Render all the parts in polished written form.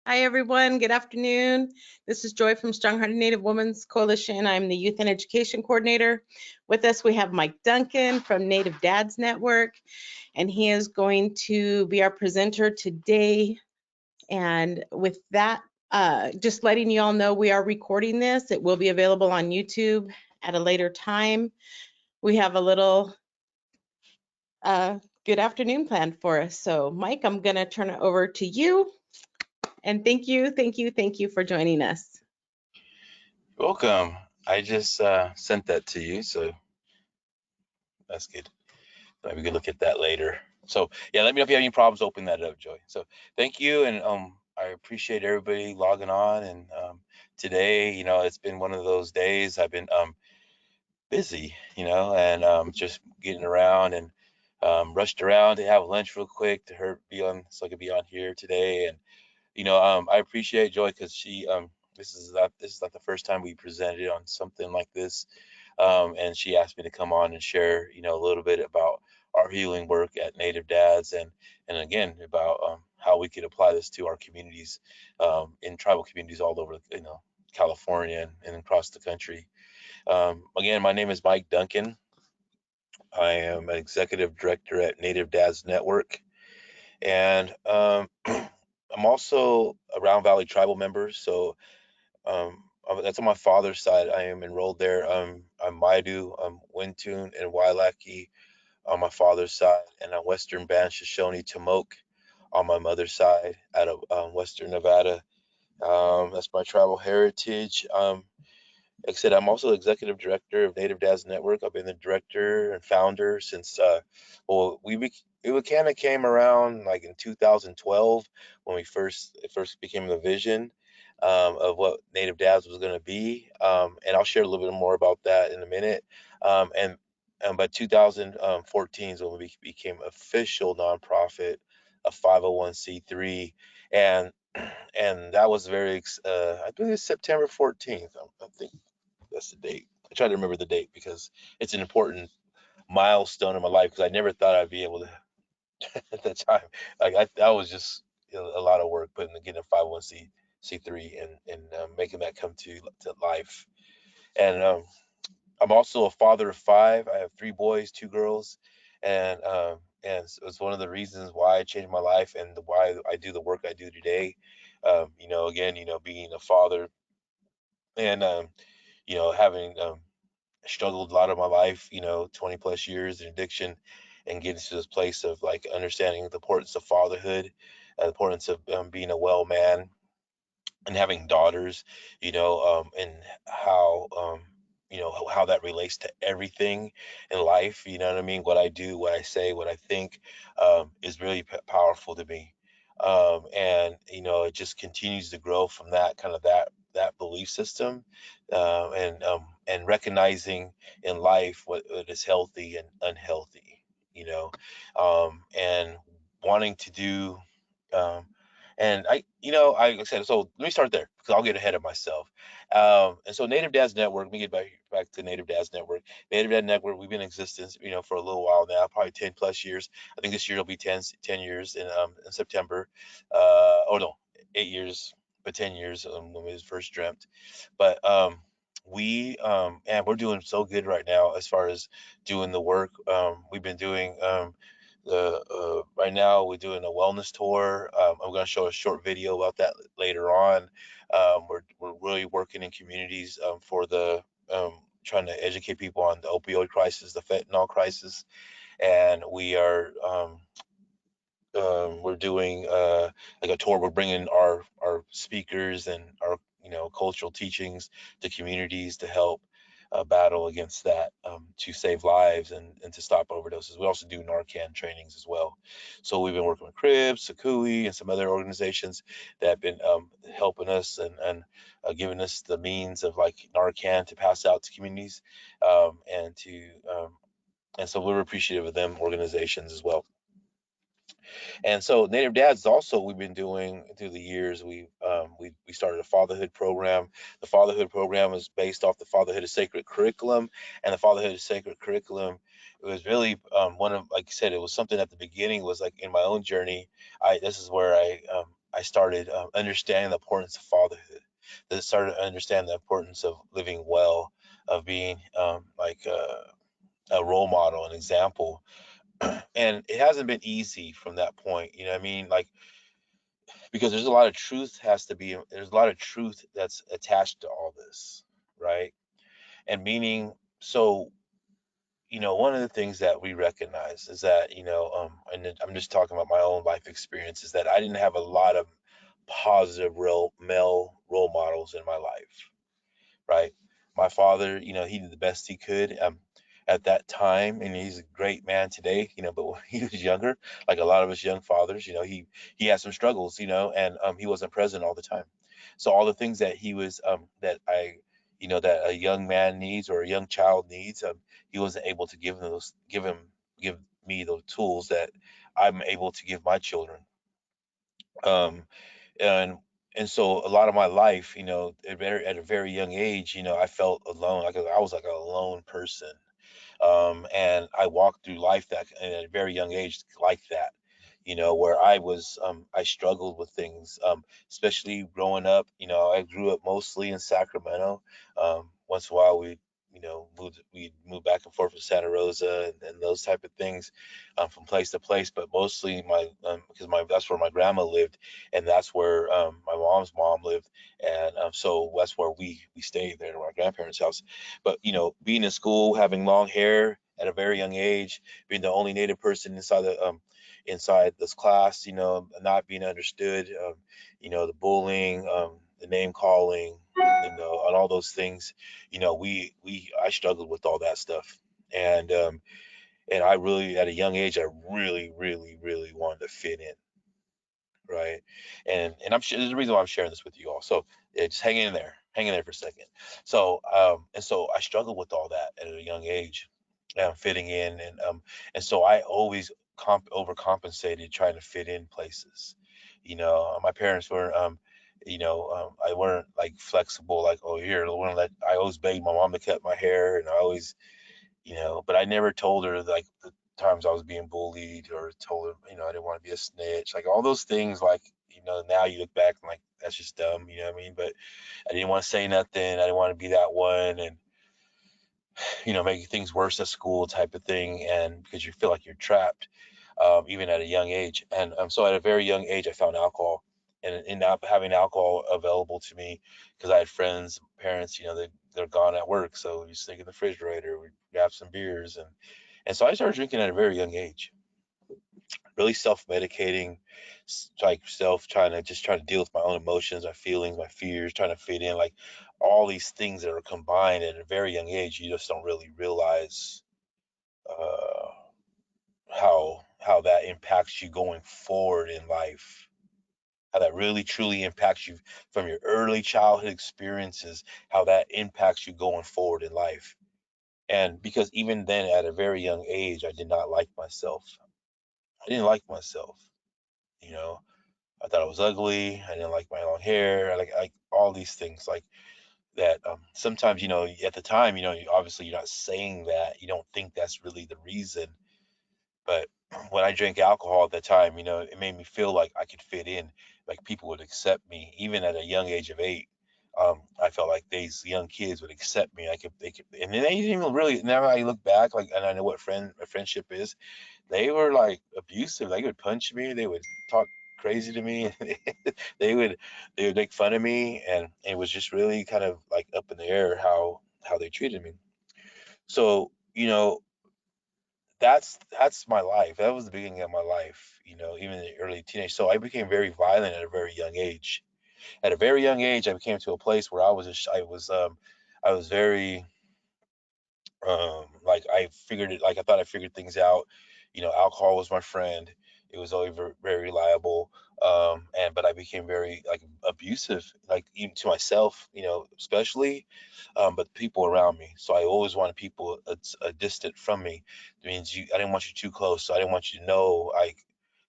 Hi, everyone. Good afternoon. This is Joy from Strong-Hearted Native Women's Coalition. I'm the Youth and Education Coordinator. With us, we have Mike Duncan from Native Dads Network, and he is going to be our presenter today. And with that, just letting you all know we are recording this. It will be available on YouTube at a later time. We have a little good afternoon planned for us. So, Mike, I'm going to turn it over to you. And thank you for joining us. Welcome. I just sent that to you, so that's good. Maybe we can look at that later. So yeah, let me know if you have any problems. Open that up, Joy. So thank you, and I appreciate everybody logging on. And today, it's been one of those days. I've been busy, and just getting around and rushed around to have lunch real quick so I could be on here today. And I appreciate Joy because she this is not the first time we presented on something like this, and she asked me to come on and share a little bit about our healing work at Native Dads, and again about how we could apply this to our communities, in tribal communities all over California and across the country. Again, my name is Mike Duncan. I am an executive director at Native Dads Network, and I'm also a Round Valley tribal member. So that's on my father's side. I am enrolled there. I'm Maidu, Wintun, and Wailaki on my father's side, and on Western Band Shoshone Tomoke on my mother's side out of Western Nevada. That's my tribal heritage. Like I said, I'm also executive director of Native Dads Network. I've been the director and founder since, it kind of came around like in 2012 when it first became the vision of what Native Dads was going to be. And I'll share a little bit more about that in a minute. And by 2014 is when we became official nonprofit, a 501c3, and and that was I think it's September 14th. I think that's the date. I try to remember the date because it's an important milestone in my life because I never thought I'd be able to at that time. That was just a lot of work putting getting a 501c3 and making that come to life. And I'm also a father of five. I have three boys, two girls, and it's one of the reasons why I changed my life and why I do the work I do today. Again, being a father and having struggled a lot of my life, 20 plus years in addiction, and getting to this place of like understanding the importance of fatherhood, the importance of being a well man and having daughters, and how, how that relates to everything in life. You know what I mean? What I do, what I say, what I think, is really powerful to me. And, it just continues to grow from that belief system, and recognizing in life what is healthy and unhealthy, and wanting to do, um, and like I said, so let me start there because I'll get ahead of myself. And so Native Dads Network, let me get back to Native Dads Network. Native Dad Network, we've been in existence, for a little while now, probably 10 plus years. I think this year will be 10 years in September. Oh no, 8 years, but 10 years when we was first dreamt. But and we're doing so good right now as far as doing the work. We've been doing right now we're doing a wellness tour. I'm going to show a short video about that later on. We're really working in communities for the trying to educate people on the opioid crisis, the fentanyl crisis, and we're doing like a tour. We're bringing our speakers and our cultural teachings to communities to help battle against that, to save lives and to stop overdoses. We also do Narcan trainings as well. So we've been working with Cribs, Sakui, and some other organizations that have been helping us and giving us the means of like Narcan to pass out to communities, and to and so we're appreciative of them organizations as well. And so Native Dads also we've been doing through the years. We started a fatherhood program. The fatherhood program is based off the Fatherhood is Sacred curriculum, and the Fatherhood is Sacred curriculum. It was really one of, like I said, it was something at the beginning was like in my own journey. This is where I I started understanding the importance of fatherhood. That started to understand the importance of living well, of being a role model, an example. And it hasn't been easy from that point. You know what I mean? Like, because there's a lot of truth there's a lot of truth that's attached to all this, right? And meaning, so, one of the things that we recognize is that, and I'm just talking about my own life experience, is that I didn't have a lot of positive real male role models in my life, right? My father, he did the best he could at that time, and he's a great man today, but when he was younger, like a lot of us young fathers, he had some struggles, and he wasn't present all the time. So all the things that he was that a young man needs or a young child needs, he wasn't able to give me those tools that I'm able to give my children. Um, and and so a lot of my life, at a very young age, I felt alone. Like I was like a lone person, and I walked through life that at a very young age like that, where I struggled with things, especially growing up. I grew up mostly in Sacramento. Once in a while we moved back and forth to Santa Rosa and those type of things, from place to place, but mostly because that's where my grandma lived, and that's where my mom's mom lived, and so that's where we stayed there at my grandparents' house. But being in school, having long hair at a very young age, being the only Native person inside this class, not being understood, the bullying, the name calling, and all those things, I struggled with all that stuff, and I really, at a young age, I really, really, really wanted to fit in, right? And I'm sure there's a reason why I'm sharing this with you all. So yeah, just hang in there for a second. So and so I struggled with all that at a young age, fitting in, and so I always overcompensated trying to fit in places. My parents were I weren't like flexible, like, oh, here, I always begged my mom to cut my hair, and I always, but I never told her like the times I was being bullied, or told her, I didn't want to be a snitch, like all those things, like, now you look back and like, that's just dumb, you know what I mean? But I didn't want to say nothing. I didn't want to be that one, and making things worse at school type of thing, and because you feel like you're trapped, even at a young age. And so at a very young age, I found alcohol, and in not having alcohol available to me, because I had friends, parents, they're gone at work, so we stick in the refrigerator, we grab some beers, and so I started drinking at a very young age, really self-medicating, like trying to deal with my own emotions, my feelings, my fears, trying to fit in, like all these things that are combined at a very young age. You just don't really realize uh, how that impacts you going forward in life. How that really truly impacts you from your early childhood experiences, how that impacts you going forward in life. And because even then, at a very young age, I did not like myself. I didn't like myself. You know, I thought I was ugly. I didn't like my long hair. I like all these things like that. Sometimes, at the time, obviously you're not saying that. You don't think that's really the reason. But when I drank alcohol at the time, it made me feel like I could fit in, like people would accept me, even at a young age of 8. I felt like these young kids would accept me. And they didn't even really. Now I look back, like, and I know what a friendship is. They were like abusive. They would punch me. They would talk crazy to me. they would they would make fun of me, and it was just really kind of like up in the air how they treated me. So that's my life. That was the beginning of my life. Even in the early teenage. So I became very violent at a very young age. At a very young age, I became to a place where I was very like I figured it like I thought I figured things out. Alcohol was my friend. It was always very, very reliable. And but I became very like abusive, like even to myself, especially, but people around me. So I always wanted people a distant from me. It means I didn't want you too close. So I didn't want you to know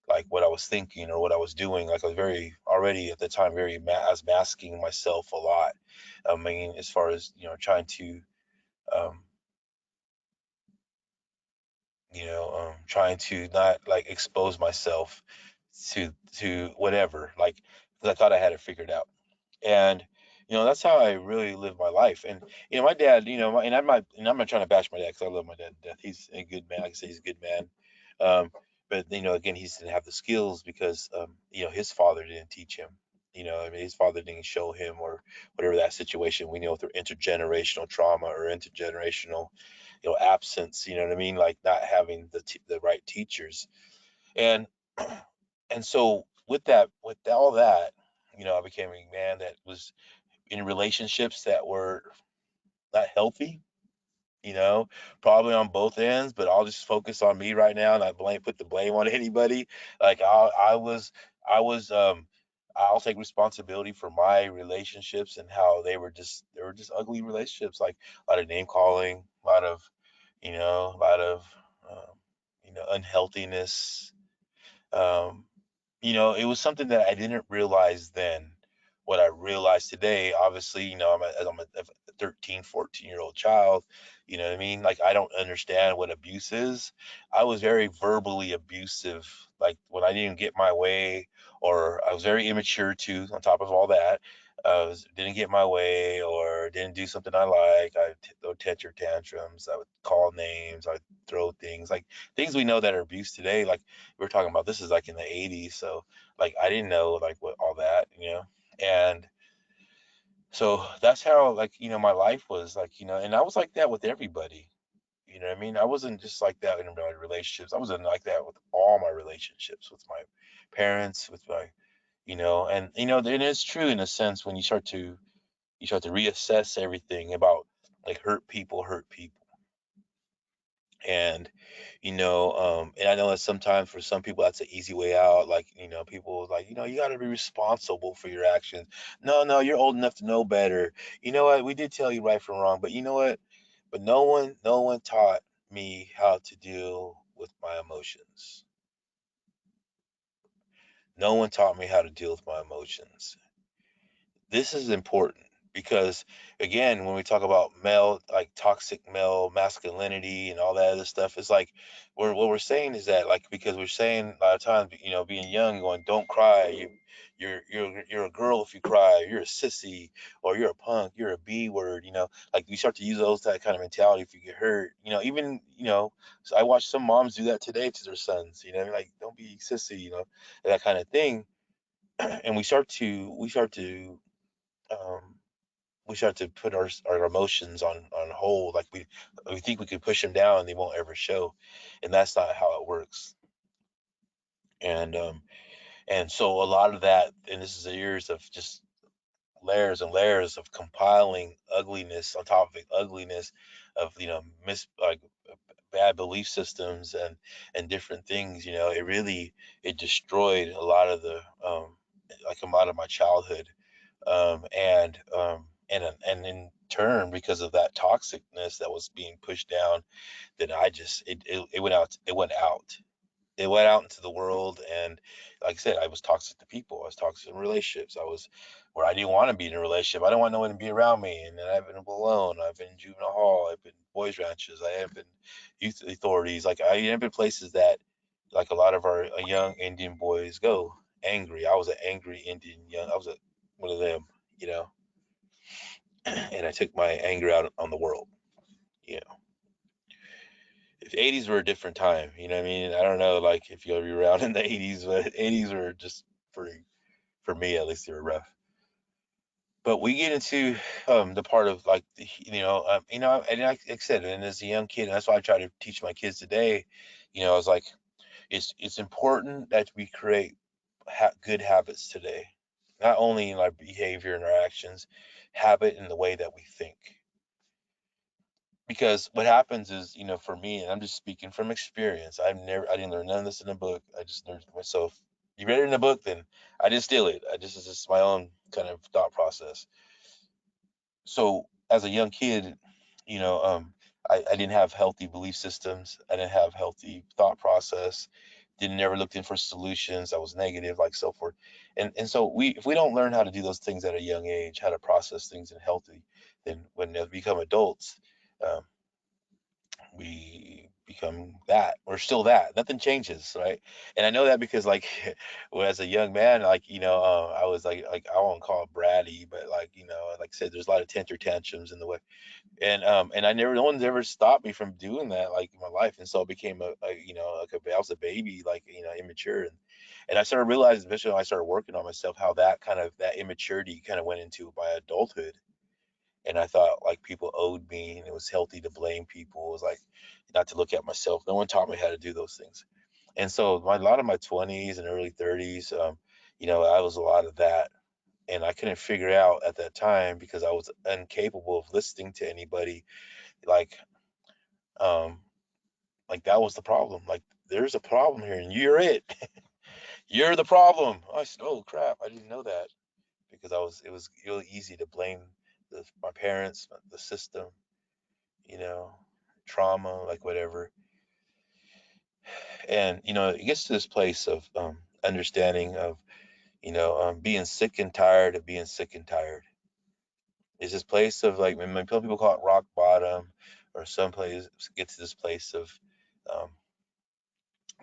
like what I was thinking or what I was doing. Like I was very already at the time I was masking myself a lot. I mean, as far as trying to um, trying to not like expose myself to whatever, like, because I thought I had it figured out. And that's how I really live my life. And my dad, and I'm not trying to bash my dad because I love my dad to death. He's a good man. Like I say, he's a good man. But again, he didn't have the skills because his father didn't teach him. I mean, his father didn't show him, or whatever that situation. We know through intergenerational trauma or intergenerational absence. You know what I mean? Like not having the right teachers. And and so with all that, I became a man that was in relationships that were not healthy, you know, probably on both ends, but I'll just focus on me right now and not put the blame on anybody. Like I'll take responsibility for my relationships and how they were just ugly relationships, like a lot of name calling, a lot of um, unhealthiness. um, it was something that I didn't realize then. What I realized today, obviously, I'm a 13, 14-year-old child, you know what I mean? Like, I don't understand what abuse is. I was very verbally abusive, like when I didn't get my way, or I was very immature too, on top of all that. Didn't get my way or didn't do something I like. I would throw temper tantrums. I would call names. I would throw things, like things we know that are abuse today. Like, we were talking about, this is like in the 80s, so like I didn't know like what all that, and so that's how, like, my life was like, and I was like that with everybody. You know what I mean? I wasn't just like that in my relationships. I wasn't like that with all my relationships, with my parents, with my, and it is true in a sense when you start to reassess everything about, like, hurt people. And and I know that sometimes for some people that's an easy way out. Like, people like, you got to be responsible for your actions. No, no, you're old enough to know better. You know what? We did tell you right from wrong, but you know what? But no one taught me how to deal with my emotions. No one taught me how to deal with my emotions. This is important because, again, when we talk about male, like toxic male masculinity and all that other stuff, it's like what we're saying is that, like, because we're saying a lot of times, being young, going, don't cry, you're a girl if you cry, you're a sissy, or you're a punk, you're a B word, like you start to use that kind of mentality if you get hurt, even, so I watch some moms do that today to their sons, like, don't be sissy, that kind of thing. And um, we start to put our emotions on hold, like we think we can push them down and they won't ever show, and that's not how it works. And so a lot of that, and this is the years of just layers and layers of compiling ugliness on top of ugliness, of like bad belief systems and different things. It destroyed a lot of the like a lot of my childhood, and in turn, because of that toxicness that was being pushed down, then I just it went out into the world. And like I said, I was toxic to people, I was toxic in relationships, I was where I didn't want to be in a relationship, I didn't want no one to be around me. And then I've been alone, I've been in juvenile hall, I've been boys ranches, I have been youth authorities, like I have been places that, like a lot of our young Indian boys go, angry. I was an angry Indian young, I was one of them, you know and I took my anger out on the world. You know, if the 80s were a different time, you know what I mean? I don't know, like, if you'll be around in the 80s, but 80s were just pretty, for me at least, they were rough. But we get into the part of, like, and like I said, and as a young kid, and that's why I try to teach my kids today. I was like, it's important that we create good habits today, not only in our behavior and our actions, habit in the way that we think. Because what happens is, for me, and I'm just speaking from experience, I didn't learn none of this in a book, I just learned it myself. You read it in a book, then I didn't steal it, it's just my own kind of thought process. So as a young kid, you know um I didn't have healthy belief systems, I didn't have healthy thought process, didn't never looked in for solutions, I was negative, like, so forth. And so if we don't learn how to do those things at a young age, how to process things in healthy, then when they become adults, um, we become that. We're still that. Nothing changes, right? And I know that because like well, as a young man, like I was like I won't call it bratty, but like like I said, there's a lot of temper tantrums in the way, and I never, no one's ever stopped me from doing that like in my life, and so I became a like I was a baby, like immature, and I started realizing, especially when I started working on myself, how that kind of that immaturity kind of went into my adulthood, and I thought like people owed me, and it was healthy to blame people. It was like not to look at myself. No one taught me how to do those things, and so a lot of my 20s and early 30s, I was a lot of that, and I couldn't figure out at that time because I was incapable of listening to anybody. Like, um, like that was the problem. Like, there's a problem here, and you're it. You're the problem. I said, oh crap, I didn't know that because it was really easy to blame my parents, the system, you know, trauma, like whatever. And it gets to this place of understanding of being sick and tired of being sick and tired. It's this place of like, when people call it rock bottom, or some place get to this place of um,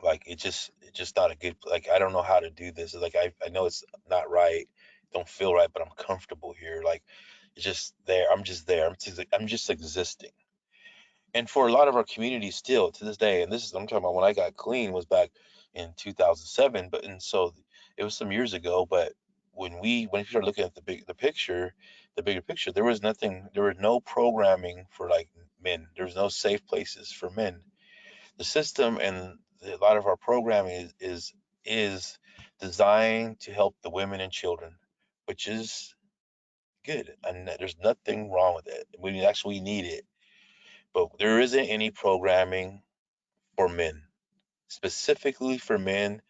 like it's just not a good, like I don't know how to do this. It's like I know it's not right, don't feel right, but I'm comfortable here. Like it's just there. I'm just there. I'm just existing. And for a lot of our community still to this day, and this is, I'm talking about when I got clean was back in 2007, but and so it was some years ago. But when we started looking at the bigger picture, there was nothing, there was no programming for like men. There was no safe places for men. The system and a lot of our programming is designed to help the women and children, which is good, and there's nothing wrong with it. We actually need it, but there isn't any programming for men, specifically for men,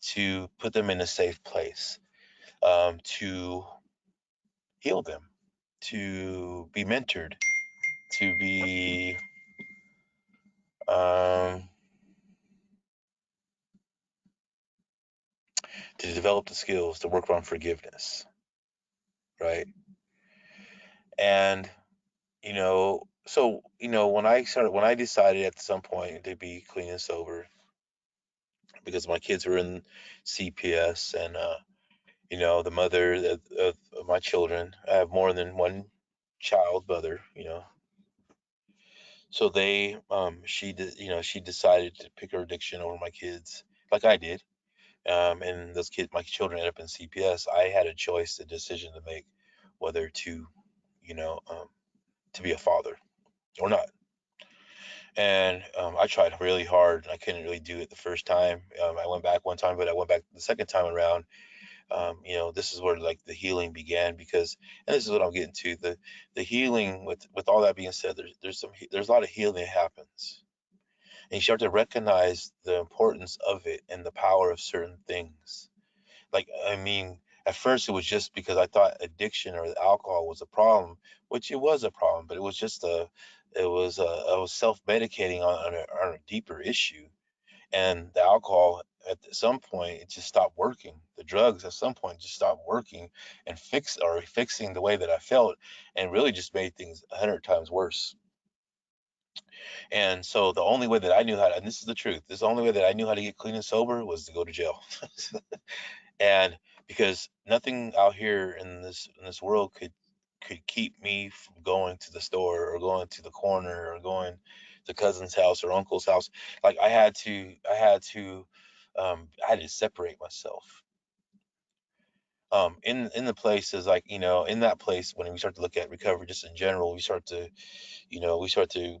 to put them in a safe place, to heal them, to be mentored, to be um, to develop the skills to work on forgiveness, right? And so when I decided at some point to be clean and sober, because my kids were in CPS, and the mother of my children, I have more than one child mother, so she decided to pick her addiction over my kids, like I did. And those kids, my children, ended up in CPS. I had a choice, a decision to make, whether you know um, to be a father or not. And I tried really hard, and I couldn't really do it the first time. I went back one time, but I went back the second time around. This is where like the healing began, because, and this is what I'm getting to, the healing. With all that being said, there's a lot of healing that happens, and you start to recognize the importance of it and the power of certain things. Like, I mean, at first it was just because I thought addiction or alcohol was a problem, which it was a problem, but it was just I was self-medicating on a deeper issue. And the alcohol at some point, it just stopped working. The drugs at some point just stopped working and fixing the way that I felt, and really just made things 100 times worse. And so the only way that I knew how to, and this is the truth, this is the only way that I knew how to get clean and sober was to go to jail. And because nothing out here in this world could keep me from going to the store, or going to the corner, or going to cousin's house or uncle's house. Like I had to separate myself. In the places, like, in that place, when we start to look at recovery just in general, we start to,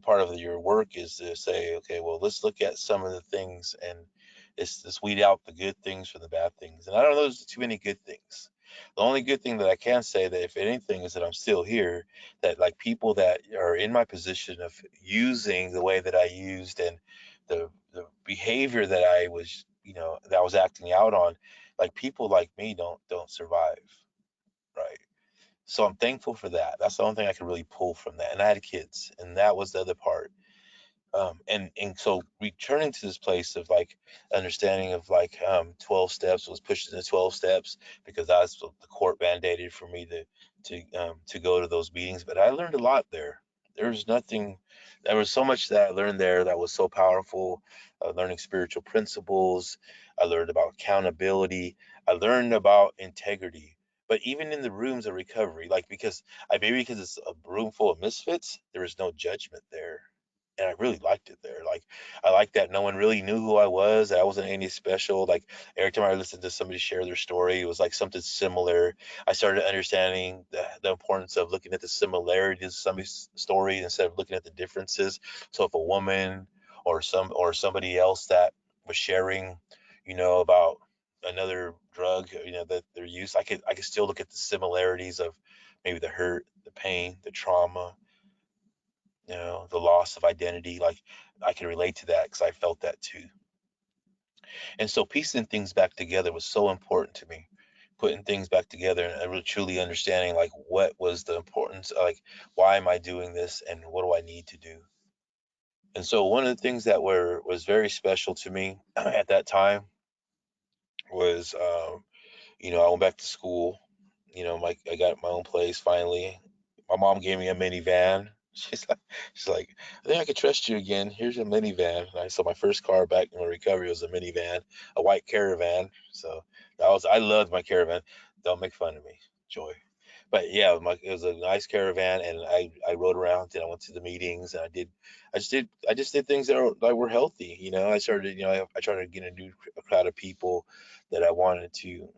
part of your work is to say, okay, well, let's look at some of the things, and let's weed out the good things from the bad things. And I don't know, there's too many good things. The only good thing that I can say, that if anything, is that I'm still here, that like people that are in my position of using the way that I used, and the behavior that I was, that I was acting out on, like people like me don't survive, right? So I'm thankful for that. That's the only thing I can really pull from that. And I had kids, and that was the other part. And so returning to this place of like understanding of like 12 steps, was pushed into 12 steps, because that's what the court mandated for me to go to those meetings. But I learned a lot there. There's nothing. There was so much that I learned there that was so powerful. Learning spiritual principles. I learned about accountability. I learned about integrity. But even in the rooms of recovery, like because maybe because it's a room full of misfits, there was no judgment there, and I really liked it there. Like I liked that no one really knew who I was. That I wasn't any special. Like every time I listened to somebody share their story, it was like something similar. I started understanding the importance of looking at the similarities of somebody's story instead of looking at the differences. So if a woman or somebody else that was sharing, about another drug, that their use, I could still look at the similarities of maybe the hurt, the pain, the trauma, the loss of identity. Like I can relate to that because I felt that too. And so piecing things back together was so important to me. Putting things back together and really truly understanding like what was the importance, like why am I doing this and what do I need to do? And so one of the things that was very special to me at that time was I went back to school. I got my own place finally. My mom gave me a minivan. She's like, I think I can trust you again. Here's a minivan. And I saw my first car back in my recovery was a minivan, a white Caravan. So I loved my Caravan. Don't make fun of me, Joy. But yeah, it was a nice Caravan, and I rode around and I went to the meetings and I just did things that were healthy. I tried to get a new crowd of people that I wanted to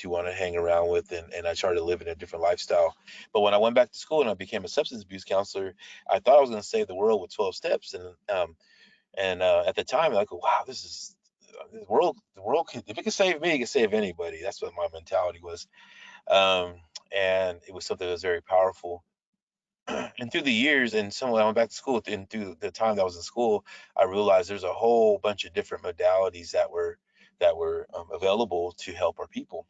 want to hang around with, and I started living a different lifestyle. But when I went back to school and I became a substance abuse counselor, I thought I was going to save the world with 12 steps. And at the time, like, wow, this is the world can, if it can save me, it can save anybody. That's what my mentality was. Um, and it was something that was very powerful. And through the years, and so when I went back to school, and through the time that I was in school, I realized there's a whole bunch of different modalities that were available to help our people.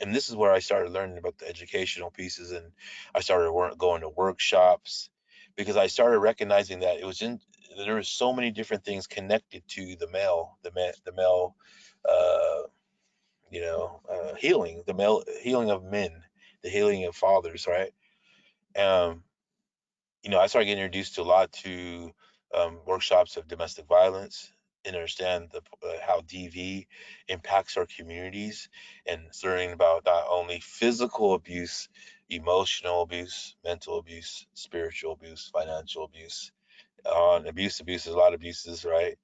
And this is where I started learning about the educational pieces, and I started going to workshops because I started recognizing that there were so many different things connected to the male, uh, healing, the male healing of men, the healing of fathers, right? Um, I started getting introduced to a lot to workshops of domestic violence and understand how DV impacts our communities, and learning about not only physical abuse, emotional abuse, mental abuse, spiritual abuse, financial abuse. On abuse is a lot of abuses, right?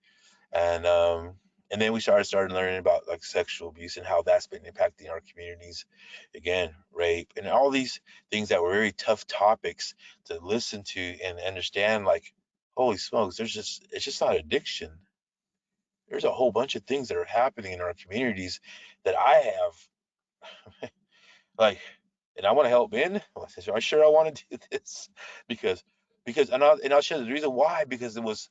And then we started learning about like sexual abuse and how that's been impacting our communities. Again, rape and all these things that were very tough topics to listen to and understand. Like, holy smokes, it's just not addiction. There's a whole bunch of things that are happening in our communities that I have like, and I want to help in. I sure I want to do this because and I'll share the reason why. Because it was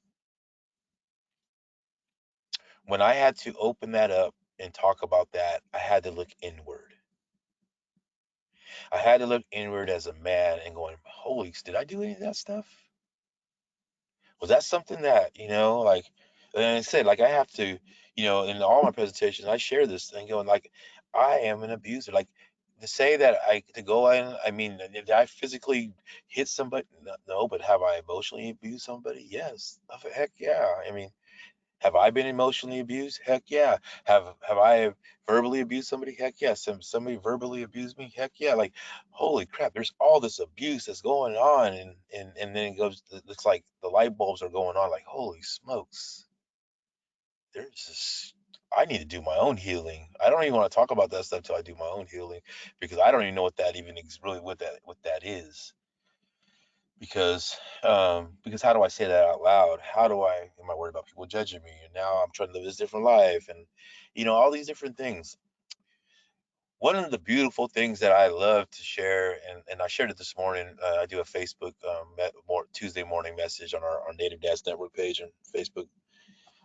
when I had to open that up and talk about that, I had to look inward. I had to look inward as a man and going, holy, did I do any of that stuff? Was that something that, like, and I said, like, I have to, in all my presentations, I share this thing going, like, I am an abuser. Like, to say that to go in, I mean, did I physically hit somebody? No, but have I emotionally abused somebody? Yes. Heck yeah. I mean, have I been emotionally abused? Heck yeah. Have I verbally abused somebody? Heck yeah. Somebody verbally abused me? Heck yeah. Like, holy crap, there's all this abuse that's going on, and then it's like the light bulbs are going on, like, holy smokes. There's this I need to do my own healing. I don't even want to talk about that stuff till I do my own healing, because I don't even know what that even really what that is. Because how do I say that out loud? How do I am I worried about people judging me? And now I'm trying to live this different life, and all these different things. One of the beautiful things that I love to share, and I shared it this morning. I do a Facebook Tuesday morning message on our Native Dads Network page on Facebook.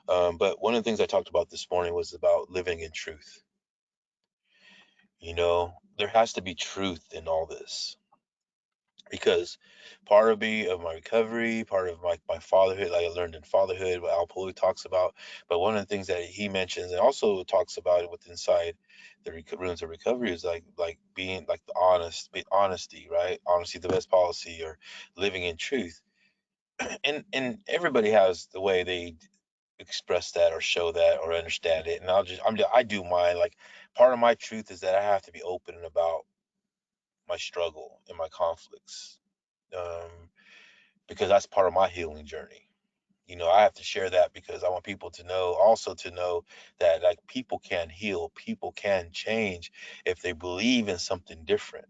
But one of the things I talked about this morning was about living in truth. There has to be truth in all this, because part of me of my recovery, part of my fatherhood, like I learned in fatherhood, what Al Poli talks about. But one of the things that he mentions and also talks about it with inside the rooms of recovery is like being like the honesty, right? Honesty, the best policy, or living in truth. and everybody has the way they express that or show that or understand it. And I do mine. Like, part of my truth is that I have to be open about my struggle and my conflicts, um, because that's part of my healing journey. I have to share that because I want people to know, also to know that, like, people can heal, people can change if they believe in something different,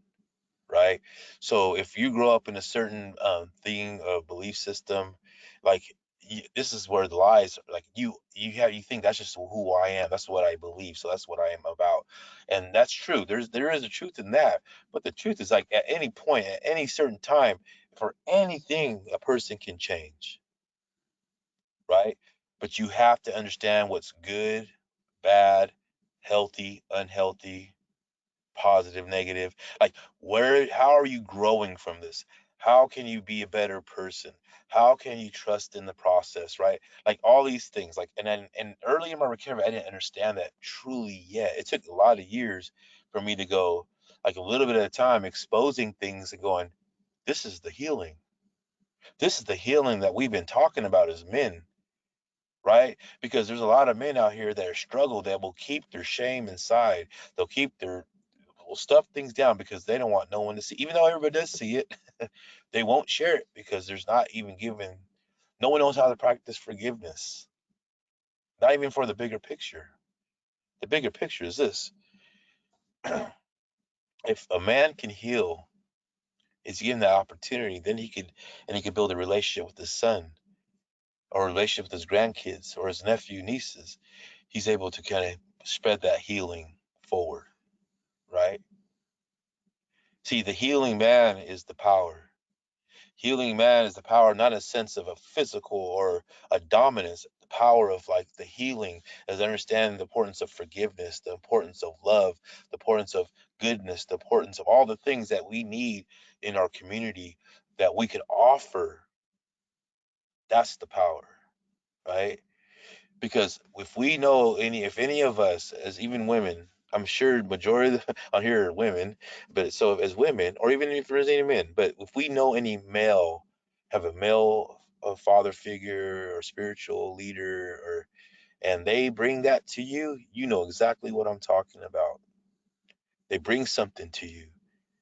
right? So if you grow up in a certain thing or belief system, like, this is where the lies, like, you think that's just who I am, that's what I believe, so that's what I am about, and that's true. There is a truth in that, but the truth is, like, at any point, at any certain time, for anything, a person can change, right? But you have to understand what's good, bad, healthy, unhealthy, positive, negative. Like, how are you growing from this? How can you be a better person? How can you trust in the process, right? Like, all these things. Like, and early in my recovery, I didn't understand that truly yet. It took a lot of years for me to go, like, a little bit at a time, exposing things and going, this is the healing. This is the healing that we've been talking about as men, right? Because there's a lot of men out here that are struggle, that will keep their shame inside. They'll keep their will stuff things down because they don't want no one to see. Even though everybody does see it, they won't share it because there's not even given. No one knows how to practice forgiveness. Not even for the bigger picture. The bigger picture is this: if a man can heal, is given that opportunity, then he could build a relationship with his son, or a relationship with his grandkids or his nephew, nieces. He's able to kind of spread that healing forward, right? See, the healing man is the power. Healing man is the power, not a sense of a physical or a dominance. The power of, like, the healing is understanding the importance of forgiveness, the importance of love, the importance of goodness, the importance of all the things that we need in our community that we can offer. That's the power, right? Because if any of us, as even women, I'm sure majority on here are women, but so as women, or even if there's any men, but if we know any male, have a male, a father figure or spiritual leader, or and they bring that to you, you know exactly what I'm talking about. They bring something to you.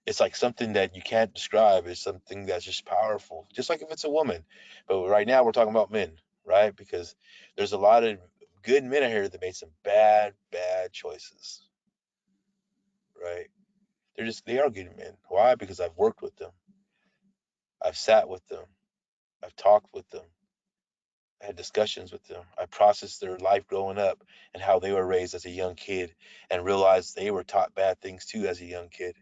It's like something that you can't describe. It's something that's just powerful, just like if it's a woman. But right now we're talking about men, right? Because there's a lot of good men out here that made some bad, bad choices, right? They are good men. Why? Because I've worked with them. I've sat with them. I've talked with them. I had discussions with them. I processed their life growing up and how they were raised as a young kid, and realized they were taught bad things too as a young kid,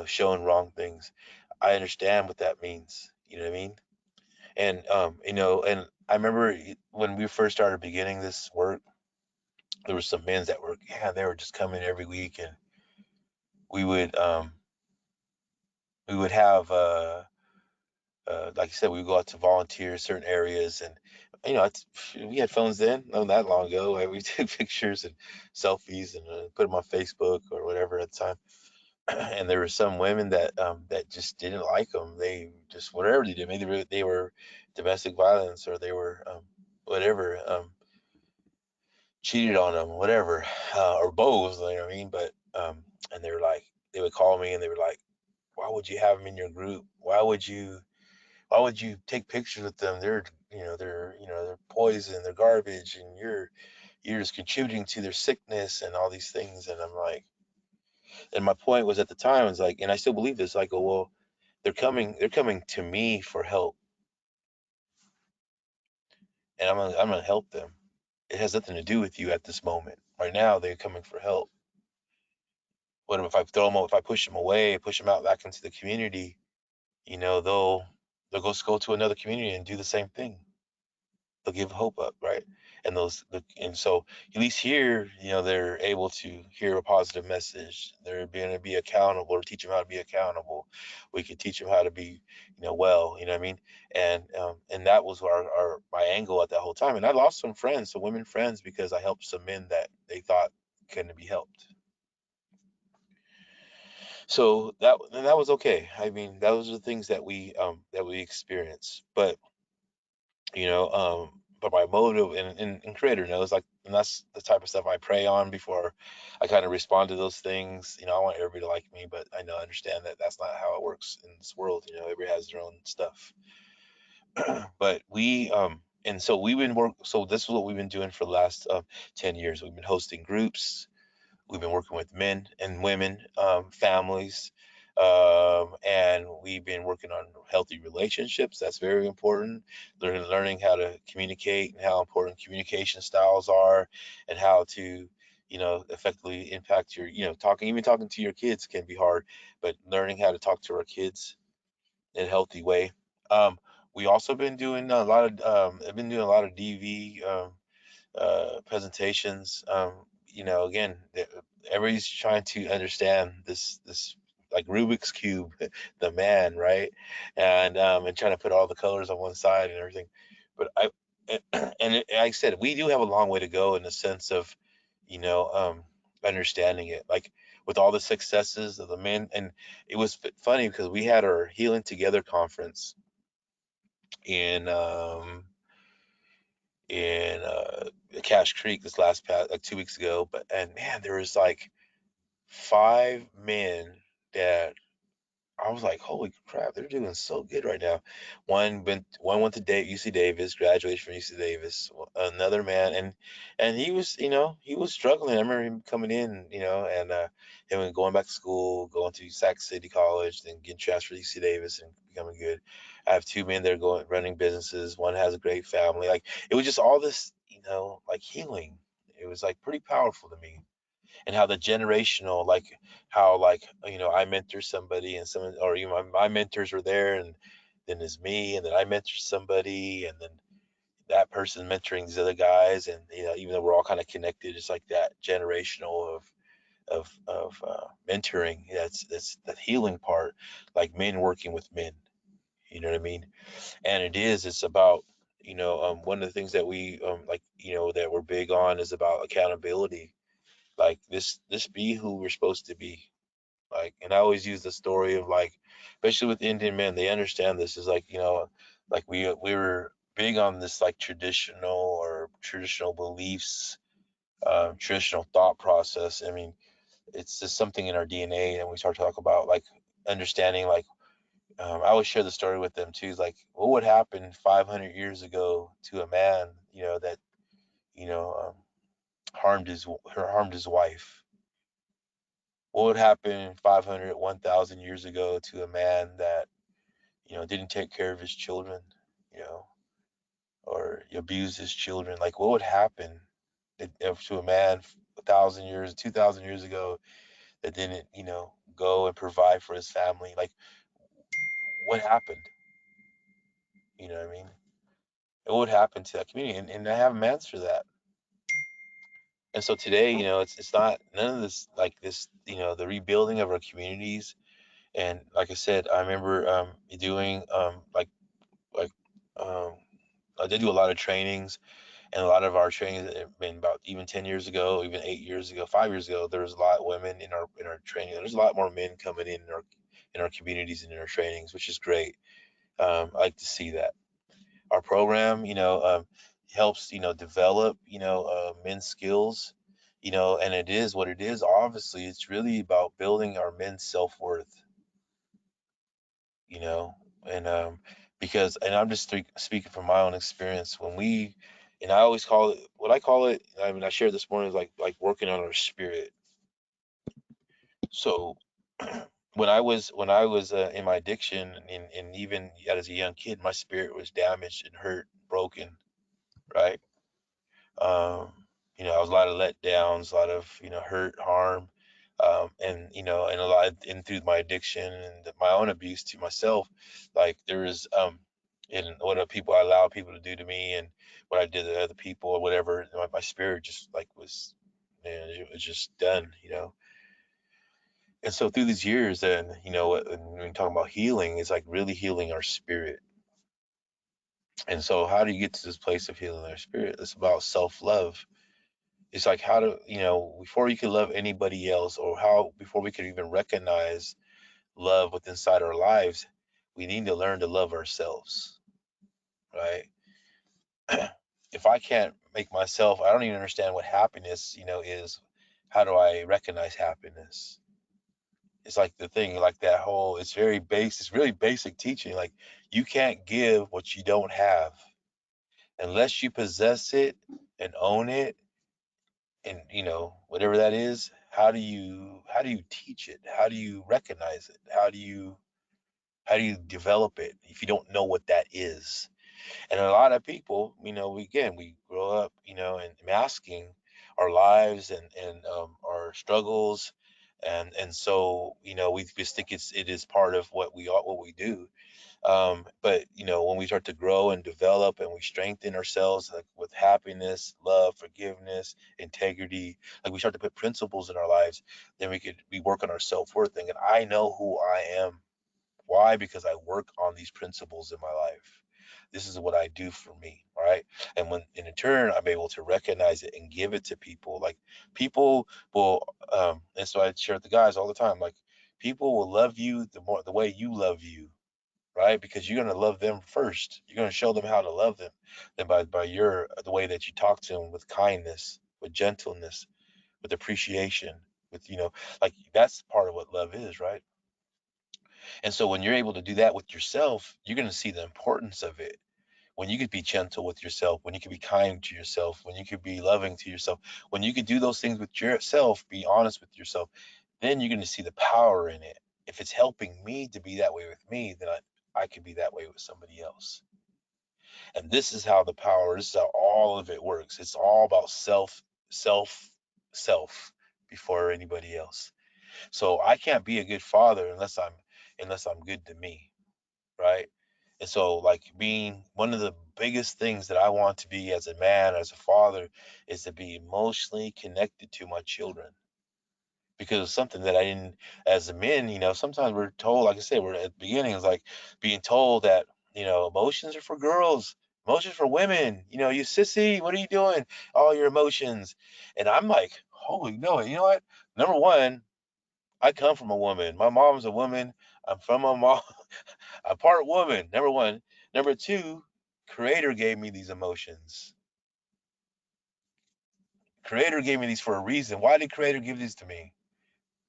showing wrong things. I understand what that means. You know what I mean? And I remember when we first started beginning this work, there were some men that were, yeah, they were just coming every week, and we would um we would have like I said, we would go out to volunteer certain areas, and we had phones then, not that long ago. We took pictures and selfies and put them on Facebook or whatever at the time. And there were some women that just didn't like them. They just, whatever they did, maybe they were domestic violence, or they were whatever, cheated on them, whatever, or both. You know what I mean? But and they would call me and they were like, "Why would you have them in your group? Why would you take pictures with them? They're poison, they're garbage, and you're just contributing to their sickness and all these things." And I'm like, and my point was, at the time, was like, and I still believe this. I go, well, they're coming to me for help, and I'm gonna help them. It has nothing to do with you at this moment. Right now, they're coming for help. What if I if I push them away, push them out back into the community? They'll go to another community and do the same thing. They'll give hope up, right? And so, at least here, they're able to hear a positive message. They're going to be accountable, or teach them how to be accountable. We can teach them how to be, well, you know what I mean? And that was my angle at that whole time. And I lost some friends, some women friends, because I helped some men that they thought couldn't be helped. So that was okay. I mean, those are the things that we experience. But but my motive and creator knows, like, and that's the type of stuff I pray on before I kind of respond to those things. I want everybody to like me, but I understand that that's not how it works in this world. Everybody has their own stuff. But and so we've been so this is what we've been doing for the last 10 years. We've been hosting groups. We've been working with men and women, families, and we've been working on healthy relationships. That's very important. Learning how to communicate and how important communication styles are, and how to, effectively impact your, talking to your kids can be hard, but learning how to talk to our kids in a healthy way. Um, we also been doing a lot of, I've been doing a lot of DV. Presentations. Again, everybody's trying to understand this like Rubik's cube, the man, right? And trying to put all the colors on one side and everything. But like I said, we do have a long way to go in the sense of, you know, um, understanding it. Like with all the successes of the men, and it was funny because we had our Healing Together conference in Cache Creek this last past like 2 weeks ago. But and man, there was like 5 men that I was like, holy crap, they're doing so good right now. One went to UC Davis, graduated from UC Davis. Another man, and he was struggling. I remember him coming in, and him going back to school, going to Sac City College, then getting transferred to UC Davis and becoming good. I have 2 men that are going running businesses. One has a great family. Like it was just all this, like healing. It was like pretty powerful to me, and how the generational, like how, like, I mentor somebody, and someone, or my mentors were there, and then there's me, and then I mentor somebody, and then that person mentoring these other guys, and even though we're all kind of connected, it's like that generational of mentoring. That's the healing part, like men working with men. You know what I mean? And it's about, one of the things that we, like, that we're big on is about accountability. Like this be who we're supposed to be. Like, and I always use the story of, like, especially with Indian men, they understand this is like, like we were big on this, like, traditional beliefs, traditional thought process. I mean, it's just something in our DNA, and we start to talk about, like, understanding, like, I always share the story with them too. Is like, what would happen 500 years ago to a man, that, you know um, harmed his wife? What would happen 500, 1,000 years ago to a man that, didn't take care of his children, you know, or abused his children? Like, what would happen if to a man 1,000 years, 2,000 years ago that didn't, go and provide for his family? Like, what happened? You know what I mean? What would happen to that community? And I have an answer for that. And so today, it's not none of this, like this, the rebuilding of our communities. And like I said, I remember doing like um, I did do a lot of trainings, and a lot of our trainings have been about even 10 years ago, even 8 years ago, 5 years ago. There was a lot of women in our training. There's a lot more men coming in our communities and in our trainings, which is great. I like to see that. Our program, helps, develop, men's skills, and it is what it is. Obviously, it's really about building our men's self-worth, you know, and because, and I'm just speaking from my own experience. And I always call it, what I call it, I mean, I shared this morning, is like working on our spirit. So when I was in my addiction, and even as a young kid, my spirit was damaged and hurt, broken, right? Um, I was a lot of letdowns, a lot of, hurt, harm, and a lot, and through my addiction and my own abuse to myself, like there was, and what people I allowed people to do to me, and what I did to other people or whatever, my spirit just like was, man, it was just done. And so through these years, and when we talk about healing, it's like really healing our spirit. And so how do you get to this place of healing our spirit? It's about self-love. It's like, how to, before you could love anybody else, or how, before we could even recognize, love within inside our lives, we need to learn to love ourselves, right? If I can't make myself, I don't even understand what happiness, is. How do I recognize happiness? It's like the thing, like that whole, it's very basic, it's really basic teaching. Like, you can't give what you don't have unless you possess it and own it, and whatever that is. How do you teach it? How do you recognize it? How do you develop it if you don't know what that is? And a lot of people, we grow up, and masking our lives and our struggles, and so we just think it is part of what we do. But when we start to grow and develop and we strengthen ourselves, like with happiness, love, forgiveness, integrity, like we start to put principles in our lives, then we work on our self-worth, thinking, I know who I am. Why? Because I work on these principles in my life. This is what I do for me, right? And when in turn I'm able to recognize it and give it to people, like people will, and so I share with the guys all the time, like people will love you the way you love you, right? Because you're gonna love them first. You're gonna show them how to love them, then by the way that you talk to them, with kindness, with gentleness, with appreciation, with like that's part of what love is, right? And so when you're able to do that with yourself, you're going to see the importance of it. When you could be gentle with yourself, when you could be kind to yourself, when you could be loving to yourself, when you could do those things with yourself, be honest with yourself, then you're going to see the power in it. If it's helping me to be that way with me, then I could be that way with somebody else. And this is how all of it works. It's all about self, self before anybody else. So I can't be a good father unless I'm good to me, right? And so, like, being one of the biggest things that I want to be as a man, as a father, is to be emotionally connected to my children. Because it's something that I didn't, as a men, sometimes we're told, like I said, we're at the beginning, it's like being told that, emotions are for girls, emotions for women, you sissy, what are you doing? All your emotions. And I'm like, holy no, you know what? Number one, I come from a woman. My mom's a woman. I'm from a mom. I'm part woman. Number one. Number two, Creator gave me these emotions. Creator gave me these for a reason. Why did Creator give these to me?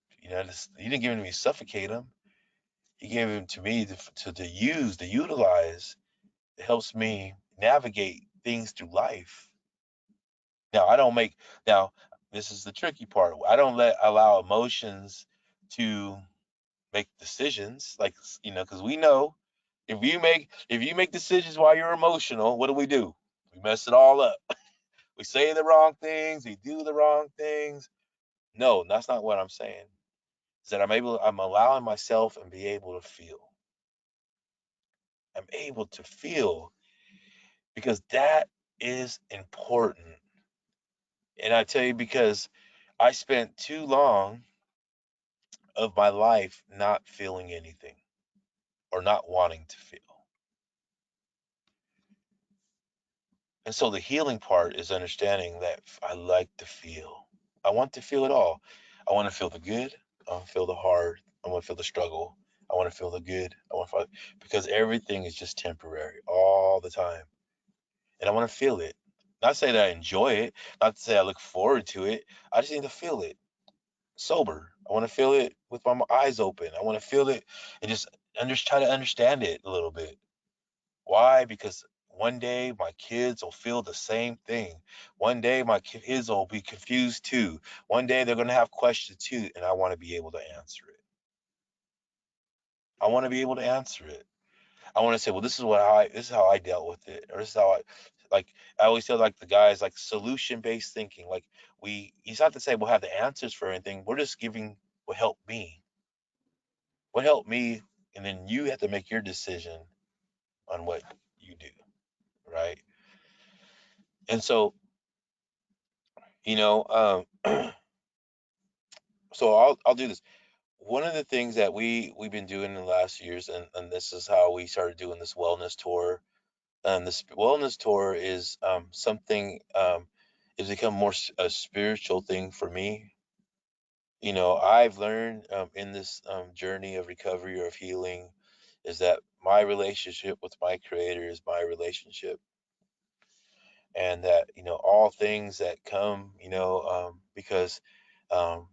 He didn't give them to me to suffocate them. He gave them to me to use, to utilize. It helps me navigate things through life. Now, I don't make, now, this is the tricky part. I don't allow emotions to make decisions, like, because we know if you make decisions while you're emotional, what do? We mess it all up. We say the wrong things, we do the wrong things. No, that's not what I'm saying. Is that I'm allowing myself and be able to feel. I'm able to feel because that is important. And I tell you, because I spent too long of my life not feeling anything or not wanting to feel. And so the healing part is understanding that I like to feel. I want to feel it all. I want to feel the good. I want to feel the hard. I want to feel the struggle. I want to feel the good. I want to feel, because everything is just temporary all the time. And I want to feel it. Not say that I enjoy it, not to say I look forward to it. I just need to feel it sober. I want to feel it with my eyes open. I want to feel it and just try to understand it a little bit. Why? Because one day my kids will feel the same thing. One day my kids will be confused too. One day they're going to have questions too, and I want to be able to answer it. I want to be able to answer it. I want to say, well, this is how I dealt with it, or this is how like I always tell, like, the guys, like, solution based thinking. Like, it's not to say we'll have the answers for anything. We're just giving what helped me, and then you have to make your decision on what you do, right? And so, you know, so I'll do this. One of the things that we've been doing in the last years, and this is how we started doing this wellness tour. And this wellness tour is something, it's become more a spiritual thing for me. you know, I've learned in this journey of recovery or of healing is that my relationship with my creator is my relationship, and that, you know, all things that come, you know, because um,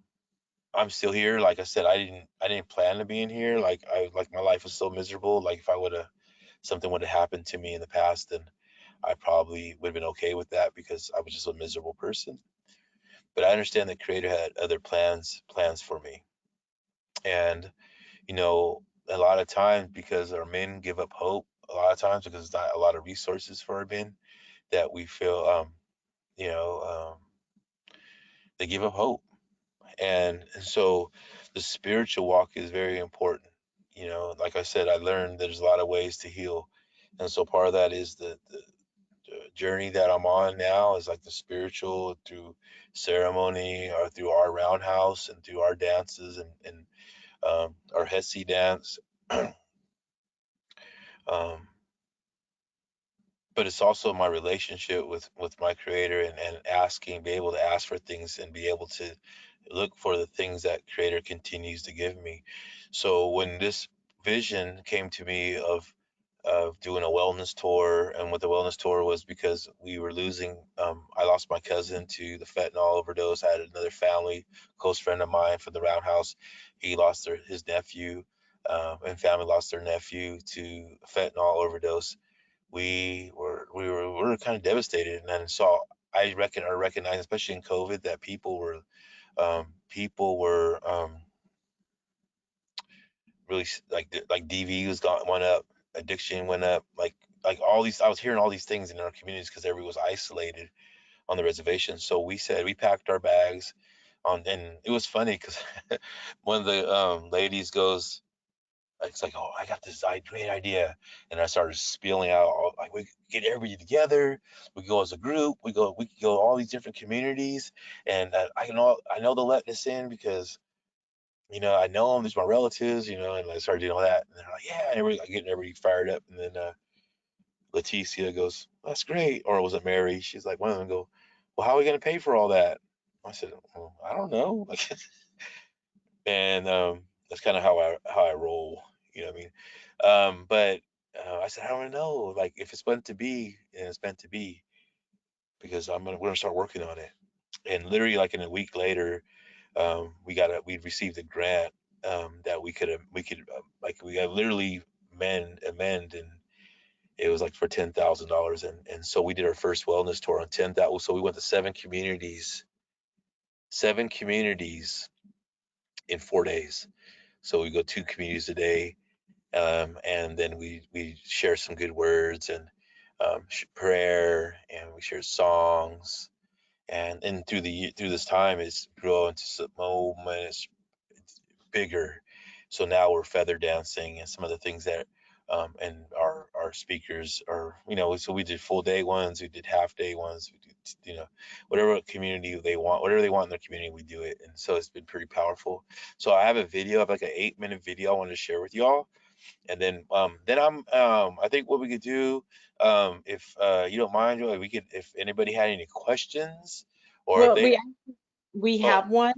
I'm still here. Like I said, I didn't plan to be in here. Like my life was so miserable. Like if I would have, something would have happened to me in the past, then I probably would have been okay with that because I was just a miserable person. But I understand that Creator had other plans for me. And, you know, a lot of times because our men give up hope, a lot of times because there's not a lot of resources for our men, that we feel, you know, they give up hope. And so the spiritual walk is very important. You know, like I said, I learned there's a lot of ways to heal. And so part of that is the journey that I'm on now is like the spiritual through ceremony or through our roundhouse and through our dances and our Hesse dance. um, but it's also my relationship with my creator, and asking, be able to ask for things and be able to look for the things that creator continues to give me. So when this vision came to me of doing a wellness tour, and what the wellness tour was, because we were losing, I lost my cousin to the fentanyl overdose. I had another family close friend of mine from the roundhouse, he lost his nephew, and family lost their nephew to fentanyl overdose. We were kind of devastated, and then saw, I recognize, especially in COVID, that people were really like DV was gone, went up, addiction went up, like all these, I was hearing all these things in our communities because everyone was isolated on the reservation. So we said we packed our bags on, and it was funny because one of the ladies goes, it's like, oh, I got this great idea. And I started spilling out, all, like, we get everybody together. We go as a group. We could go all these different communities. And I know they'll let us in because, you know, I know them. There's my relatives, you know, and I started doing all that. And they're like, yeah, and getting everybody fired up. And then Leticia goes, that's great. Or was it Mary? She's like, one of them go, well, how are we going to pay for all that? I said, well, I don't know. Like, and that's kind of how I roll. You know what I mean? But I said, I don't know. Like, if it's meant to be, and it's meant to be, because we're gonna start working on it. And literally, like in a week later, we received a grant, that we got literally amend, and it was like for $10,000, and so we did our first wellness tour on 10,000. So we went to seven communities in 4 days. So we go two communities a day, and then we share some good words, and prayer, and we share songs, and through this time it's grown into some moment. It's bigger. So now we're feather dancing and some of the things that, and our speakers are, you know, so we did full day ones, we did half day ones, we did, you know, whatever community they want, whatever they want in their community, we do it. And so it's been pretty powerful. So I have a video, I have like an 8-minute video I want to share with y'all. And then I think what we could do, if you don't mind, Joy, we could, if anybody had any questions, or if Well, they, we oh, have one.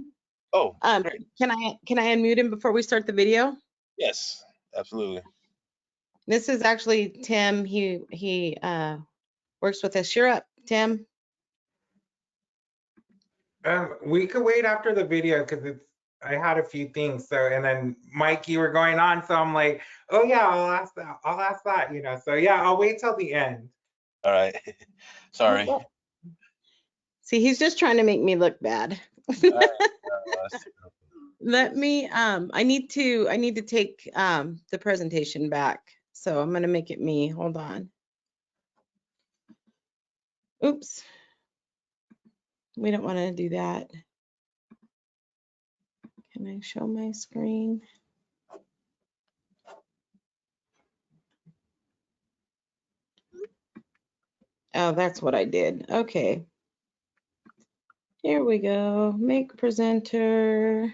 oh, Um, great. can I unmute him before we start the video? Yes, absolutely. This is actually Tim. He works with us. You're up, Tim. We could wait after the video because I had a few things. So, and then Mike, you were going on. So I'm like, oh yeah, I'll ask that. I'll ask that, you know. So yeah, I'll wait till the end. All right. Oh, Sorry. well. See, he's just trying to make me look bad. That's Let me, I need to take the presentation back. So I'm gonna make it me. Hold on. Oops. We don't want to do that. Can I show my screen? Oh, that's what I did. Okay. Here we go. Make presenter.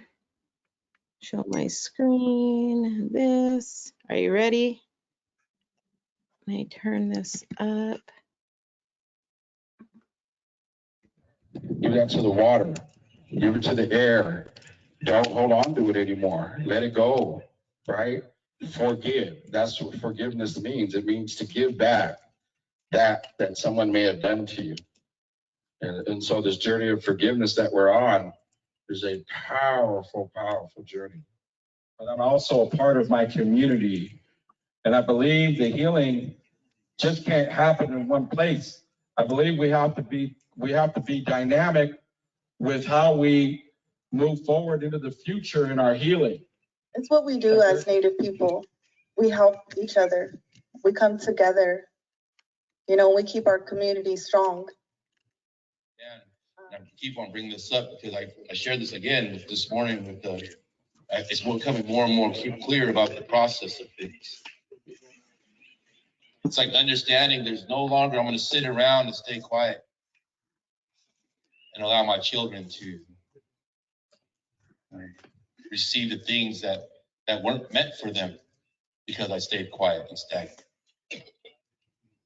Show my screen. This. Are you ready? Let me turn this up. Give that to the water. Give it to the air. Don't hold on to it anymore. Let it go, right? Forgive. That's what forgiveness means. It means to give back that someone may have done to you. And so this journey of forgiveness that we're on is a powerful, powerful journey. But I'm also a part of my community. And I believe the healing just can't happen in one place. I believe we have to be dynamic with how we move forward into the future in our healing. It's what we do as Native people. We help each other. We come together. You know, we keep our community strong. And I keep on bringing this up because I shared this again this morning with it's becoming more and more clear about the process of things. It's like understanding there's no longer I'm going to sit around and stay quiet and allow my children to receive the things that weren't meant for them because I stayed quiet and stagnant.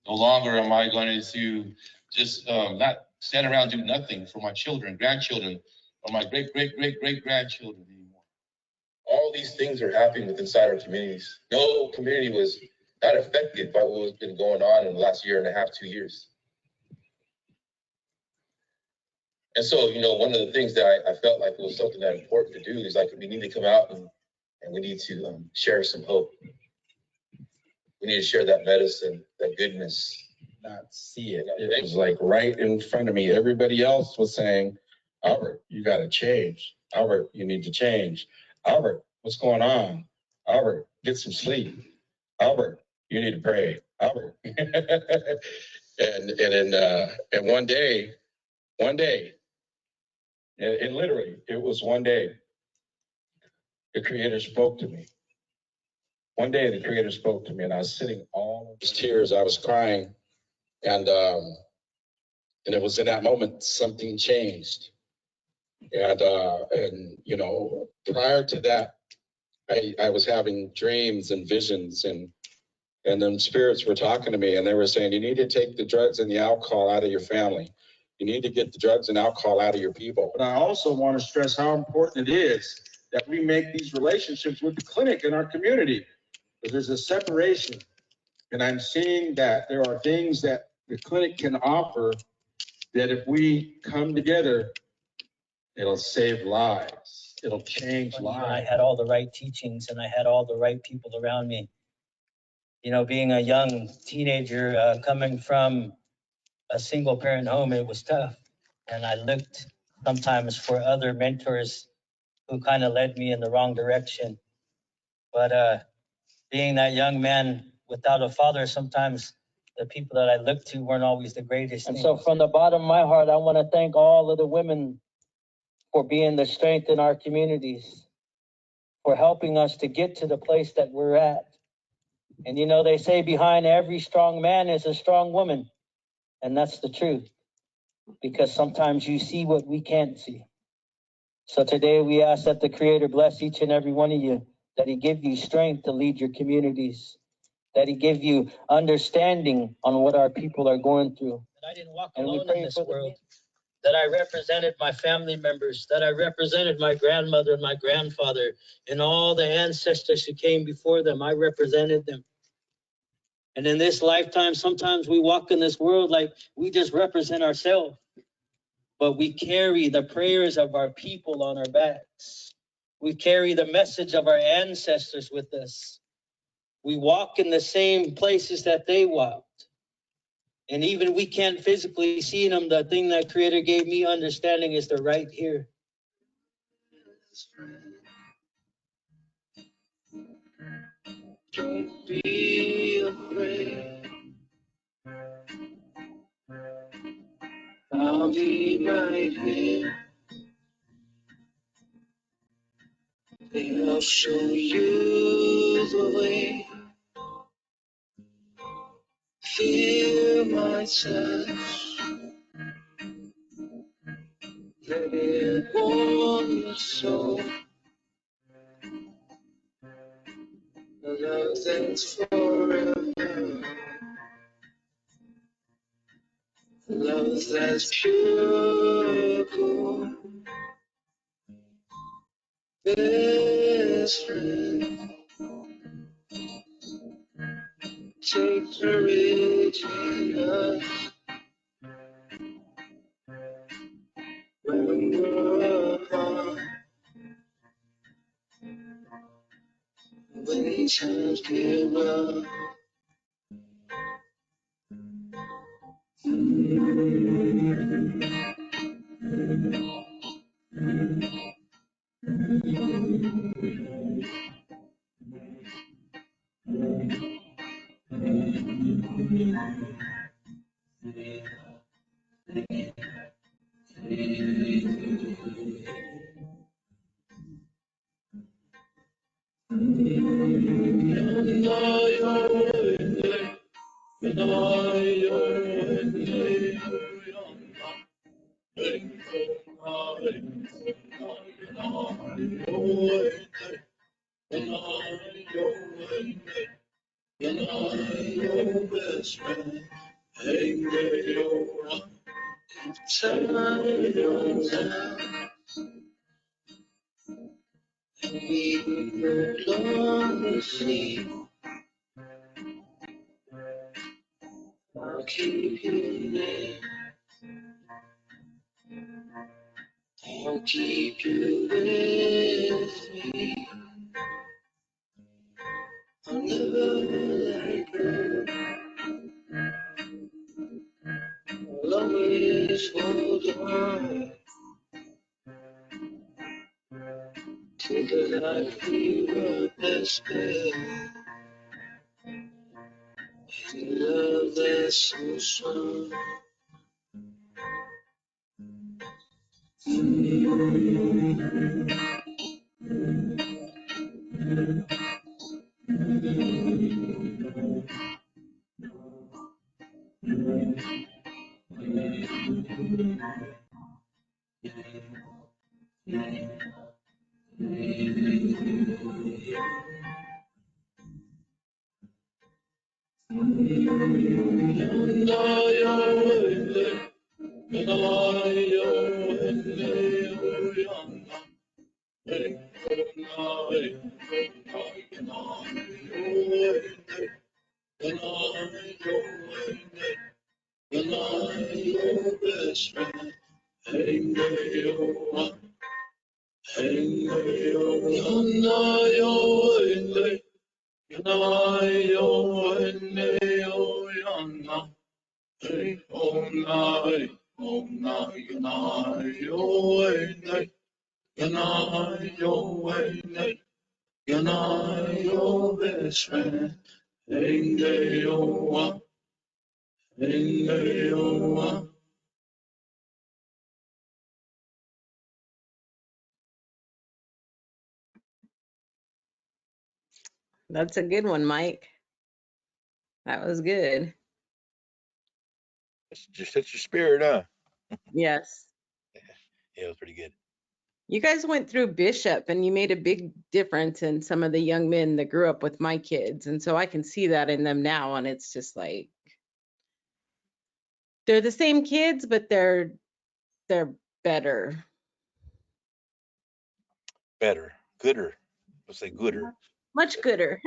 No longer am I going to just not stand around and do nothing for my children, grandchildren, or my great-great-great-great-grandchildren anymore. All these things are happening inside our communities. No community was not affected by what has been going on in the last year and a half, 2 years. And so, you know, one of the things that I felt like was something that important to do is like we need to come out and we need to share some hope. We need to share that medicine, that goodness. Not see it. It was like right in front of me. Everybody else was saying, Albert, you got to change. Albert, you need to change. Albert, what's going on? Albert, get some sleep. Albert, you need to pray. Albert. and one day, and literally, it was one day, the Creator spoke to me. One day, the Creator spoke to me, and I was sitting all in tears. I was crying. And it was in that moment something changed. And you know, prior to that, I was having dreams and visions, and then spirits were talking to me, and they were saying, you need to take the drugs and the alcohol out of your family. You need to get the drugs and alcohol out of your people. But I also want to stress how important it is that we make these relationships with the clinic in our community, because there's a separation. And I'm seeing that there are things that the clinic can offer that if we come together, it'll save lives. It'll change lives. I had all the right teachings and I had all the right people around me. You know, being a young teenager coming from a single parent home, it was tough. And I looked sometimes for other mentors who kind of led me in the wrong direction. But being that young man without a father, sometimes the people that I looked to weren't always the greatest. And so from the bottom of my heart, I want to thank all of the women for being the strength in our communities, for helping us to get to the place that we're at. And you know, they say behind every strong man is a strong woman. And that's the truth, because sometimes you see what we can't see. So today we ask that the Creator bless each and every one of you, that He give you strength to lead your communities, that He give you understanding on what our people are going through. That I didn't walk alone in this world, that I represented my family members, that I represented my grandmother and my grandfather and all the ancestors who came before them. I represented them. And in this lifetime, sometimes we walk in this world like we just represent ourselves, but we carry the prayers of our people on our backs. We carry the message of our ancestors with us. We walk in the same places that they walked. And even we can't physically see them, the thing that Creator gave me understanding is they're right here. Don't be afraid. I'll be right here. And I'll show you the way. Feel my touch. Let it warm your soul. A love that's forever. A love that's pure gold. best friend. Take courage in us when we're apart. When times get rough. I'll keep you near. I'll keep you with me. I'll never let go. I'll always hold on to the life we were best friends. Love that's so strong. That's a good one, Mike. That was good. Just set your spirit, huh? Yes. Yeah, it was pretty good. You guys went through Bishop and you made a big difference in some of the young men that grew up with my kids. And so I can see that in them now. And it's just like, they're the same kids, but they're better. Better, gooder. Let's say gooder. Much gooder.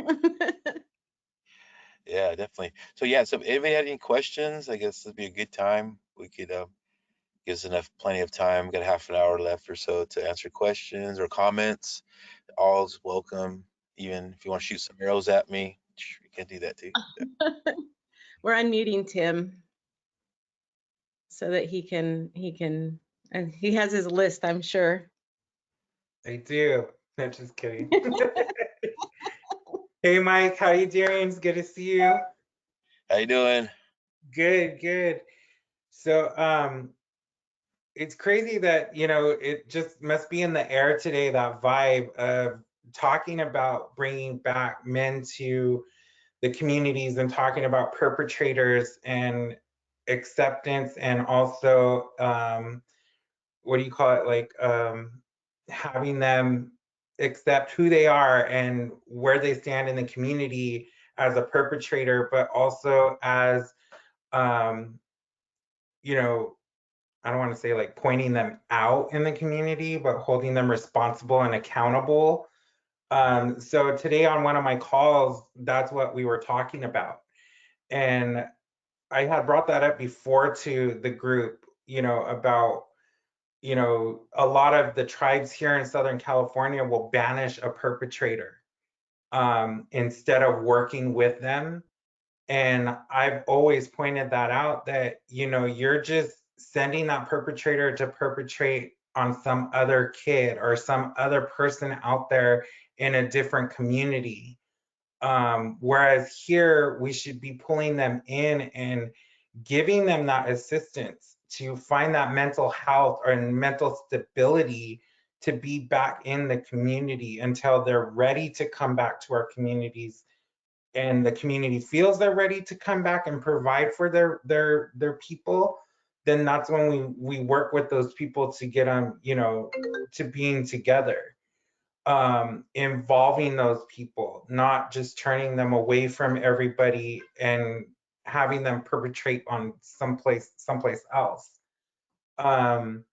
Yeah, definitely. So yeah, so if anybody had any questions, I guess it'd be a good time. We could gives enough plenty of time. Got half an hour left or so to answer questions or comments. All's welcome. Even if you want to shoot some arrows at me, you can do that too. We're unmuting Tim so that he can, and he has his list, I'm sure. I do. No, just kidding. Hey, Mike, how you doing? It's good to see you. How you doing? Good, good. So, it's crazy that, it just must be in the air today, that vibe of talking about bringing back men to the communities and talking about perpetrators and acceptance, and also, what do you call it? Like, having them accept who they are and where they stand in the community as a perpetrator, but also as, you know, I don't want to say like pointing them out in the community, but holding them responsible and accountable. So today on one of my calls, that's what we were talking about. And I had brought that up before to the group, about, a lot of the tribes here in Southern California will banish a perpetrator instead of working with them. And I've always pointed that out that, you're just sending that perpetrator to perpetrate on some other kid or some other person out there in a different community. Whereas here, we should be pulling them in and giving them that assistance to find that mental health or mental stability to be back in the community until they're ready to come back to our communities and the community feels they're ready to come back and provide for their people. Then that's when we work with those people to get them, to being together, involving those people, not just turning them away from everybody and having them perpetrate on someplace else. And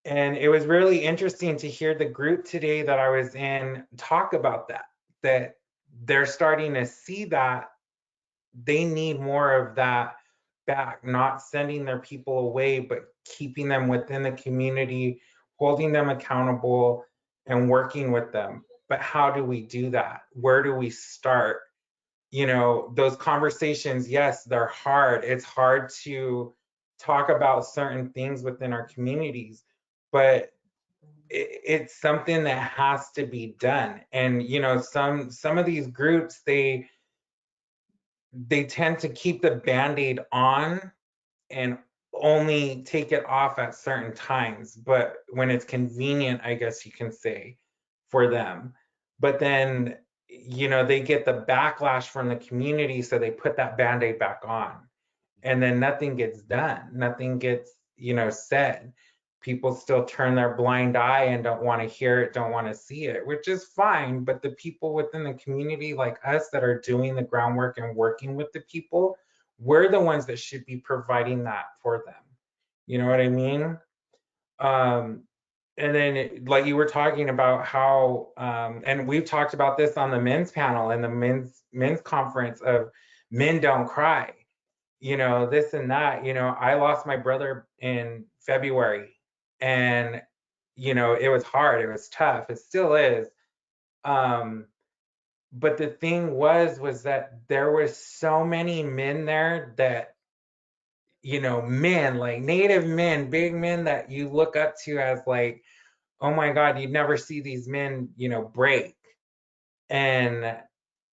it was really interesting to hear the group today that I was in talk about that they're starting to see that they need more of that back, not sending their people away, but keeping them within the community, holding them accountable, and working with them. But how do we do that? Where do we start? Those conversations, yes, they're hard. It's hard to talk about certain things within our communities, but it's something that has to be done. And some of these groups, they tend to keep the band-aid on and only take it off at certain times, but when it's convenient, I guess you can say, for them. But then, they get the backlash from the community, so they put that band-aid back on. And then nothing gets done, nothing gets, said. People still turn their blind eye and don't want to hear it, don't want to see it, which is fine. But the people within the community like us that are doing the groundwork and working with the people, we're the ones that should be providing that for them. You know what I mean? And then like you were talking about how, and we've talked about this on the men's panel and the men's conference of men don't cry, this and that. I lost my brother in February, and it was hard, it was tough, it still is. But the thing was that there were so many men there that, men, like Native men, big men that you look up to as like, oh my God, you'd never see these men, break. And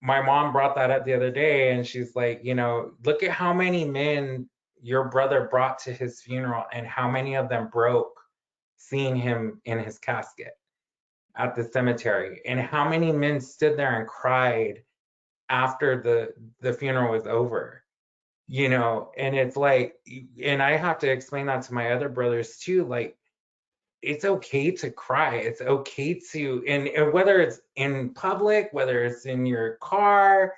my mom brought that up the other day, and she's like, look at how many men your brother brought to his funeral and how many of them broke seeing him in his casket at the cemetery, and how many men stood there and cried after the funeral was over. And it's like, and I have to explain that to my other brothers too, like, it's okay to cry. It's okay to, and whether it's in public, whether it's in your car,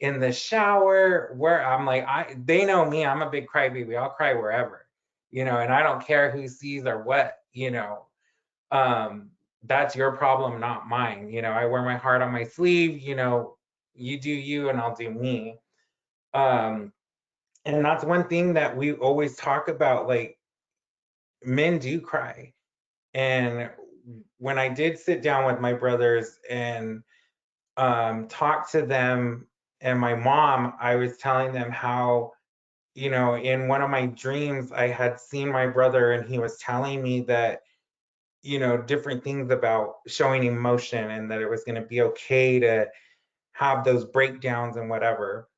in the shower, where I'm like, they know me, I'm a big crybaby. I'll cry wherever, and I don't care who sees or what, that's your problem, not mine. I wear my heart on my sleeve, you do you and I'll do me. And that's one thing that we always talk about, like, men do cry. And when I did sit down with my brothers and talk to them and my mom, I was telling them how, in one of my dreams, I had seen my brother and he was telling me that, different things about showing emotion and that it was going to be okay to have those breakdowns and whatever.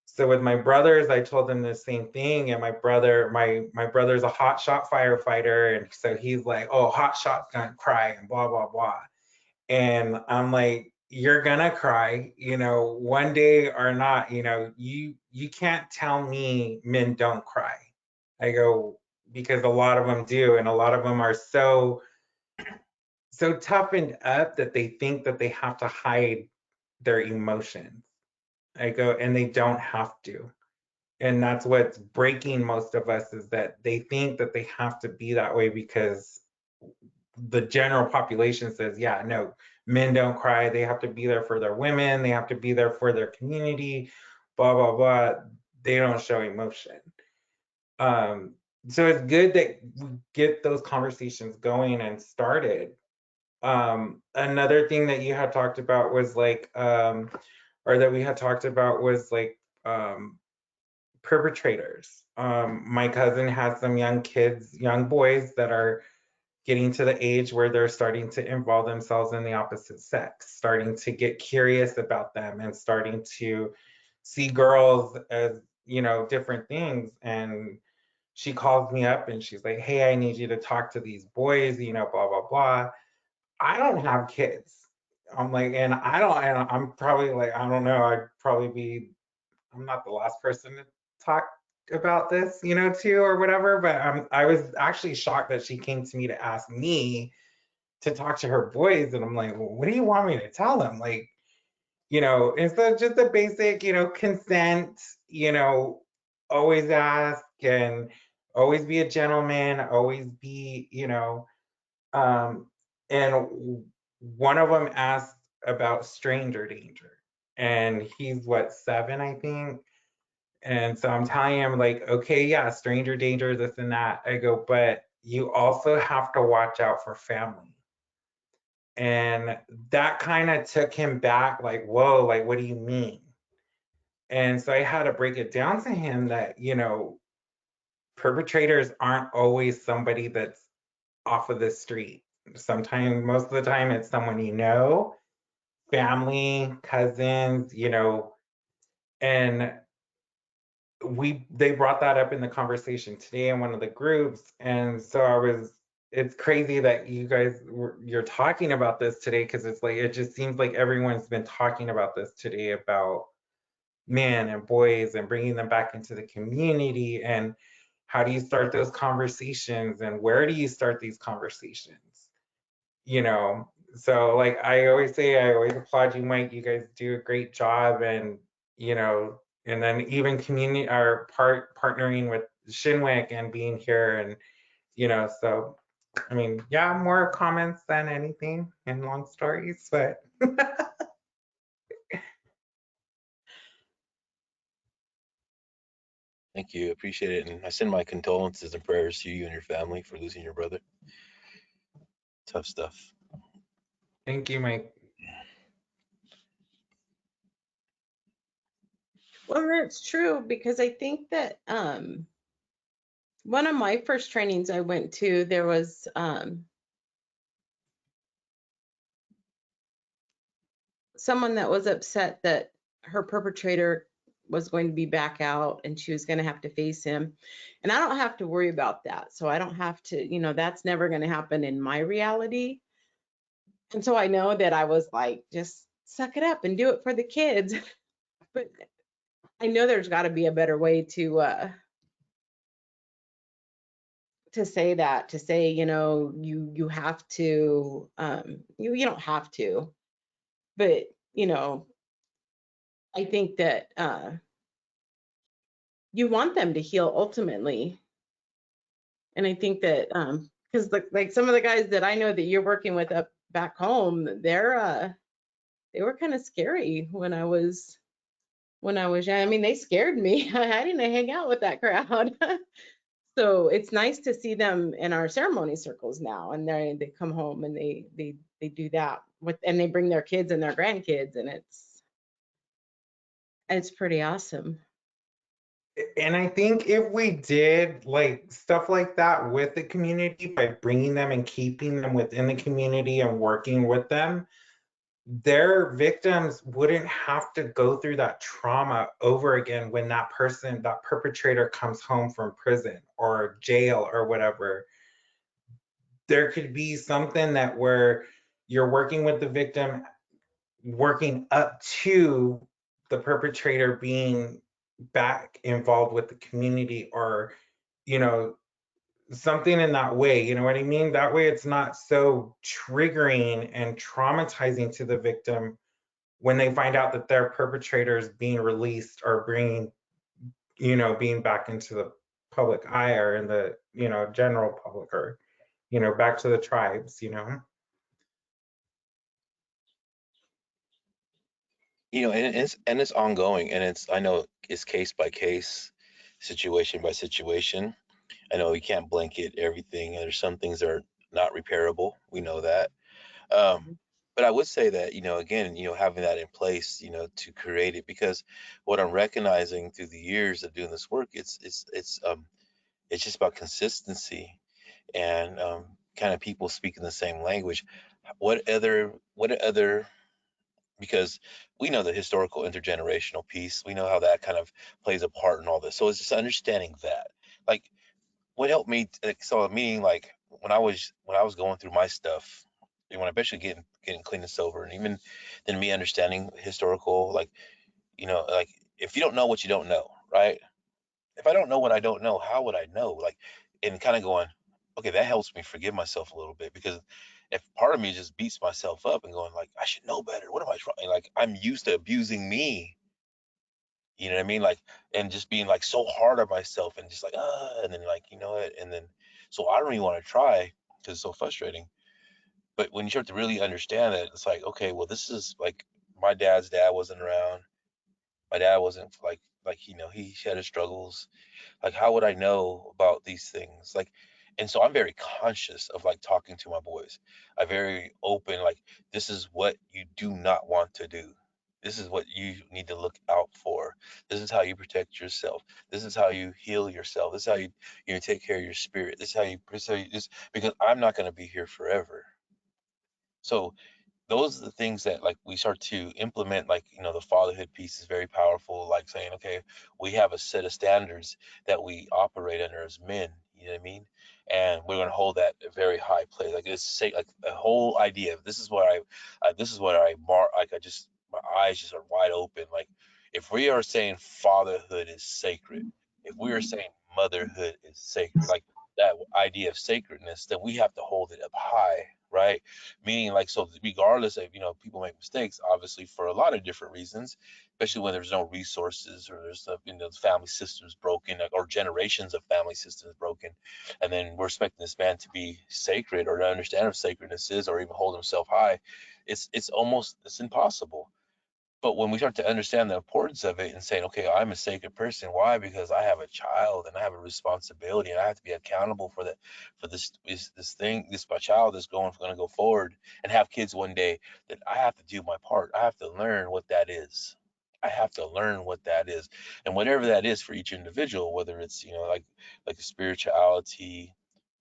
So with my brothers, I told them the same thing. And my brother's a hot shot firefighter. And so he's like, oh, hot shot's gonna cry and blah, blah, blah. And I'm like, you're gonna cry, one day or not, you can't tell me men don't cry. I go, because a lot of them do. And a lot of them are so toughened up that they think that they have to hide their emotions. I go, and they don't have to. And that's what's breaking most of us, is that they think that they have to be that way because the general population says, yeah, no, men don't cry. They have to be there for their women. They have to be there for their community, blah, blah, blah. They don't show emotion. So it's good that we get those conversations going and started. Another thing that you had talked about was like, or that we had talked about was like, perpetrators. My cousin has some young kids, young boys that are getting to the age where they're starting to involve themselves in the opposite sex, starting to get curious about them and starting to see girls as, you know, different things. And she calls me up and she's like, hey, I need you to talk to these boys, you know, blah, blah, blah. I don't have kids. I'm like, and I'm probably like, I don't know, I'm not the last person to talk about this, you know, too, or whatever, but I was actually shocked that she came to me to ask me to talk to her boys. And I'm like, well, what do you want me to tell them? Like, you know, instead of just a basic, you know, consent, you know, always ask and always be a gentleman, always be, you know, and one of them asked about stranger danger. And he's what, 7, I think. And so I'm telling him, like, okay, yeah, stranger danger, this and that. I go, but you also have to watch out for family. And that kind of took him back, like, whoa, like, what do you mean? And so I had to break it down to him that, you know, perpetrators aren't always somebody that's off of the street. Sometimes, most of the time, it's someone you know, family, cousins, you know, and they brought that up in the conversation today in one of the groups. And so it's crazy that you're talking about this today, because it's like, it just seems like everyone's been talking about this today, about men and boys and bringing them back into the community. And how do you start those conversations, and where do you start these conversations? You know, so like I always say, I always applaud you, Mike. You guys do a great job. And, you know, and then even community our partnering with Shinwick and being here, and, you know, so I mean, yeah, more comments than anything and long stories, but Thank you. Appreciate it. And I send my condolences and prayers to you and your family for losing your brother. Tough stuff. thank you, Mike. Well, that's true, because I think that one of my first trainings I went to, there was someone that was upset that her perpetrator was going to be back out and she was going to have to face him. And I don't have to worry about that. So I don't have to, you know, that's never going to happen in my reality. And so I know that I was like, just suck it up and do it for the kids. But I know there's got to be a better way to say that, to say, you know, you have to, you don't have to, but, you know, I think that you want them to heal ultimately. And I think that because like some of the guys that I know that you're working with up back home, they were kind of scary when I was young. I mean, they scared me. I didn't hang out with that crowd. So it's nice to see them in our ceremony circles now, and they come home and they do that with, and they bring their kids and their grandkids, and it's pretty awesome. And I think if we did like stuff like that with the community, by bringing them and keeping them within the community and working with them, their victims wouldn't have to go through that trauma over again when that perpetrator comes home from prison or jail or whatever. There could be something that where you're working with the victim, working up to the perpetrator being back involved with the community, or, you know, something in that way, you know what I mean? That way it's not so triggering and traumatizing to the victim when they find out that their perpetrator is being released or you know, being back into the public eye or in the, you know, general public, or, you know, back to the tribes, you know. You know, and it's ongoing, and I know it's case by case, situation by situation. I know we can't blanket everything, and there's some things that are not repairable. We know that. But I would say that, you know, again, you know, having that in place, you know, to create it, because what I'm recognizing through the years of doing this work, it's just about consistency, and kind of people speaking the same language. What other because we know the historical intergenerational piece. We know how that kind of plays a part in all this. So it's just understanding that. Like, what helped me, like, so meaning, like, when I was going through my stuff, and when I eventually getting clean and sober, and even then me understanding historical, like, you know, like, if you don't know what you don't know, right? If I don't know what I don't know, how would I know? Like, and kind of going, okay, that helps me forgive myself a little bit, because if part of me just beats myself up and going like, I should know better. What am I trying? Like, I'm used to abusing me. You know what I mean? Like, and just being like so hard on myself, and just like, and then, like, you know what? And then, so I don't even want to try because it's so frustrating. But when you start to really understand it, it's like, okay, well, this is like, my dad's dad wasn't around. My dad wasn't like, you know, he had his struggles. Like, how would I know about these things? Like, and so I'm very conscious of, like, talking to my boys. I'm very open, like, this is what you do not want to do. This is what you need to look out for. This is how you protect yourself. This is how you heal yourself. This is how you take care of your spirit. This, because I'm not going to be here forever. So those are the things that, like, we start to implement. Like, you know, the fatherhood piece is very powerful, like saying, okay, we have a set of standards that we operate under as men, you know what I mean? And we're going to hold that a very high place. Like, it's say, like, a whole idea of, this is what I mark, like, I just, my eyes just are wide open. Like, if we are saying fatherhood is sacred, if we are saying motherhood is sacred, like, that idea of sacredness, then we have to hold it up high, right? Meaning, like, so regardless of, you know, people make mistakes, obviously, for a lot of different reasons, especially when there's no resources, or there's you know, the family system's broken, like, or generations of family systems broken, and then we're expecting this man to be sacred, or to understand what sacredness is, or even hold himself high. It's impossible. But when we start to understand the importance of it, and saying, okay, I'm a sacred person. Why? Because I have a child, and I have a responsibility, and I have to be accountable for that, for this thing, this my child is going to go forward and have kids one day. That I have to do my part. I have to learn what that is. I have to learn what that is, and whatever that is for each individual, whether it's, you know, like spirituality,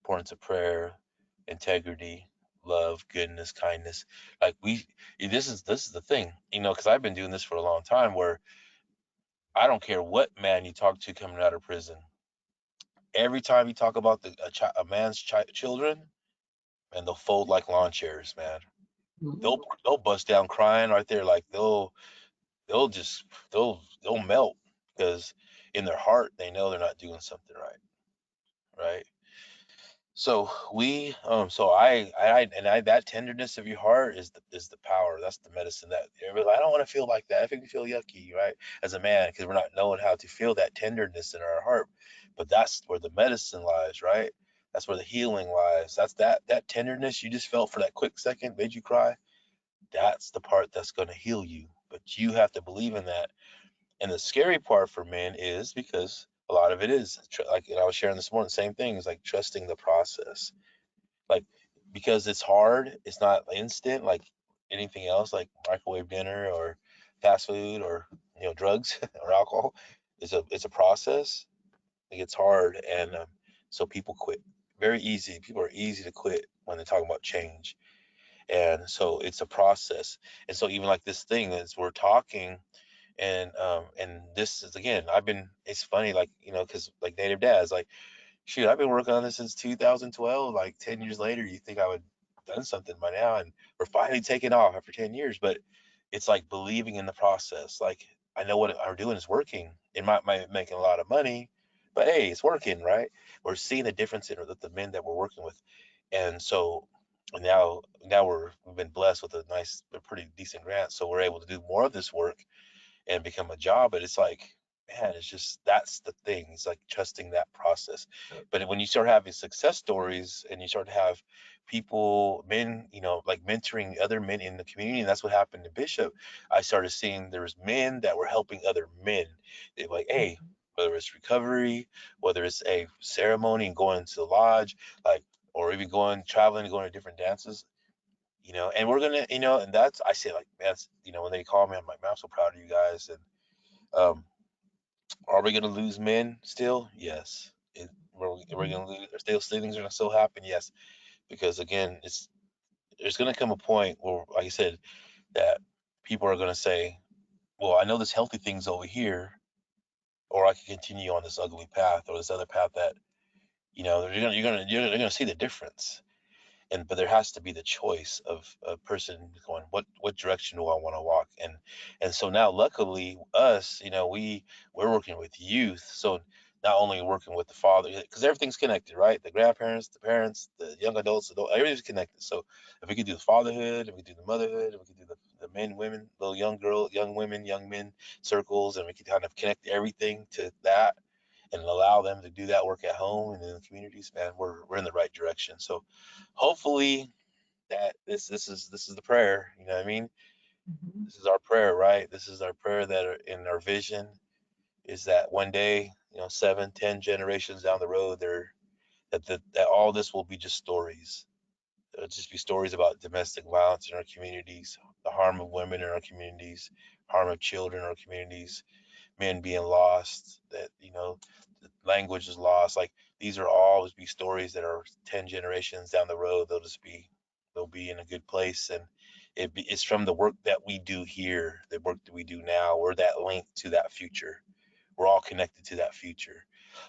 importance of prayer, integrity, love, goodness, kindness. Like, this is the thing, you know, because I've been doing this for a long time, where I don't care what man you talk to coming out of prison. Every time you talk about a man's children, and they'll fold like lawn chairs, man. They'll bust down crying right there. Like, they'll just they'll melt, because in their heart they know they're not doing something right, right? So that tenderness of your heart is the power. That's the medicine. That I don't want to feel like that. I think we feel yucky, right? As a man, because we're not knowing how to feel that tenderness in our heart. But that's where the medicine lies, right? That's where the healing lies. That's that tenderness you just felt for that quick second, made you cry. That's the part that's going to heal you. But you have to believe in that. And the scary part for men is, because a lot of it is like, I was sharing this morning, same thing, is like trusting the process. Like, because it's hard, it's not instant like anything else, like microwave dinner or fast food, or, you know, drugs or alcohol. It's a process. It gets hard, and so people quit very easy. People are easy to quit when they're talking about change, and so it's a process. And so even like this thing, as we're talking, and this is, again, it's funny, like, you know, because like native dads, like, shoot, I've been working on this since 2012. Like, 10 years later, you think I would have done something by now, and we're finally taking off after 10 years. But it's like believing in the process. Like, I know what I'm doing is working. It might making a lot of money, but hey, it's working, right? We're seeing the difference in the men that we're working with, and so now we've been blessed with a pretty decent grant, so we're able to do more of this work and become a job. But it's like, man, it's just, that's the thing. It's like trusting that process. But when you start having success stories and you start to have people, men, like mentoring other men in the community, and that's what happened to Bishop. I started seeing there was men that were helping other men. They're like, hey, whether it's recovery, whether it's a ceremony and going to the lodge, like, or even traveling and going to different dances, and we're gonna, and that's, I say, like, man, when they call me, I'm like, man, I'm so proud of you guys. And um are we going to lose men still? Yes. We're going to lose. Still things are going to still happen. Yes, because again, there's going to come a point where, like I said, that people are going to say, "Well, I know this healthy thing's over here, or I can continue on this ugly path, or this other path that you're gonna see the difference." But there has to be the choice of a person going, what direction do I want to walk? And so now, luckily, us, we're working with youth. So not only working with the father, because everything's connected, right? The grandparents, the parents, the young adults, everything's connected. So if we could do the fatherhood, if we could do the motherhood, if we could do the men, women, little young girl, young women, young men circles, and we could kind of connect everything to that and allow them to do that work at home and in the communities, man, we're in the right direction. So hopefully that this is the prayer, you know what I mean? This is our prayer, right? This is our prayer that in our vision is that one day, 7, 10 generations down the road, that all this will be just stories. It'll just be stories about domestic violence in our communities, the harm of women in our communities, harm of children in our communities, men being lost, that the language is lost. Like, these are always be stories that are 10 generations down the road. They'll be in a good place. And it's from the work that we do here, the work that we do now. We're that link to that future. We're all connected to that future.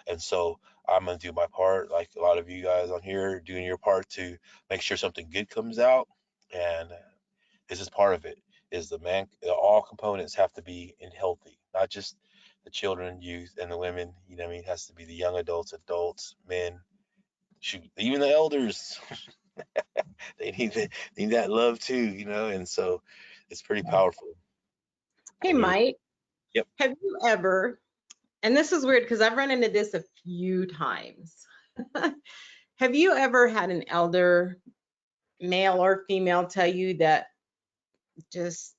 And so I'm going to do my part, like a lot of you guys on here doing your part, to make sure something good comes out. And this is part of it, is all components have to be in healthy, not just the children, youth, and the women. What I mean? It has to be the young adults, men, shoot, even the elders. They need that love too, and so it's pretty powerful. Hey, Mike. Yep. Have you ever, and this is weird because I've run into this a few times. Have you ever had an elder, male or female, tell you that just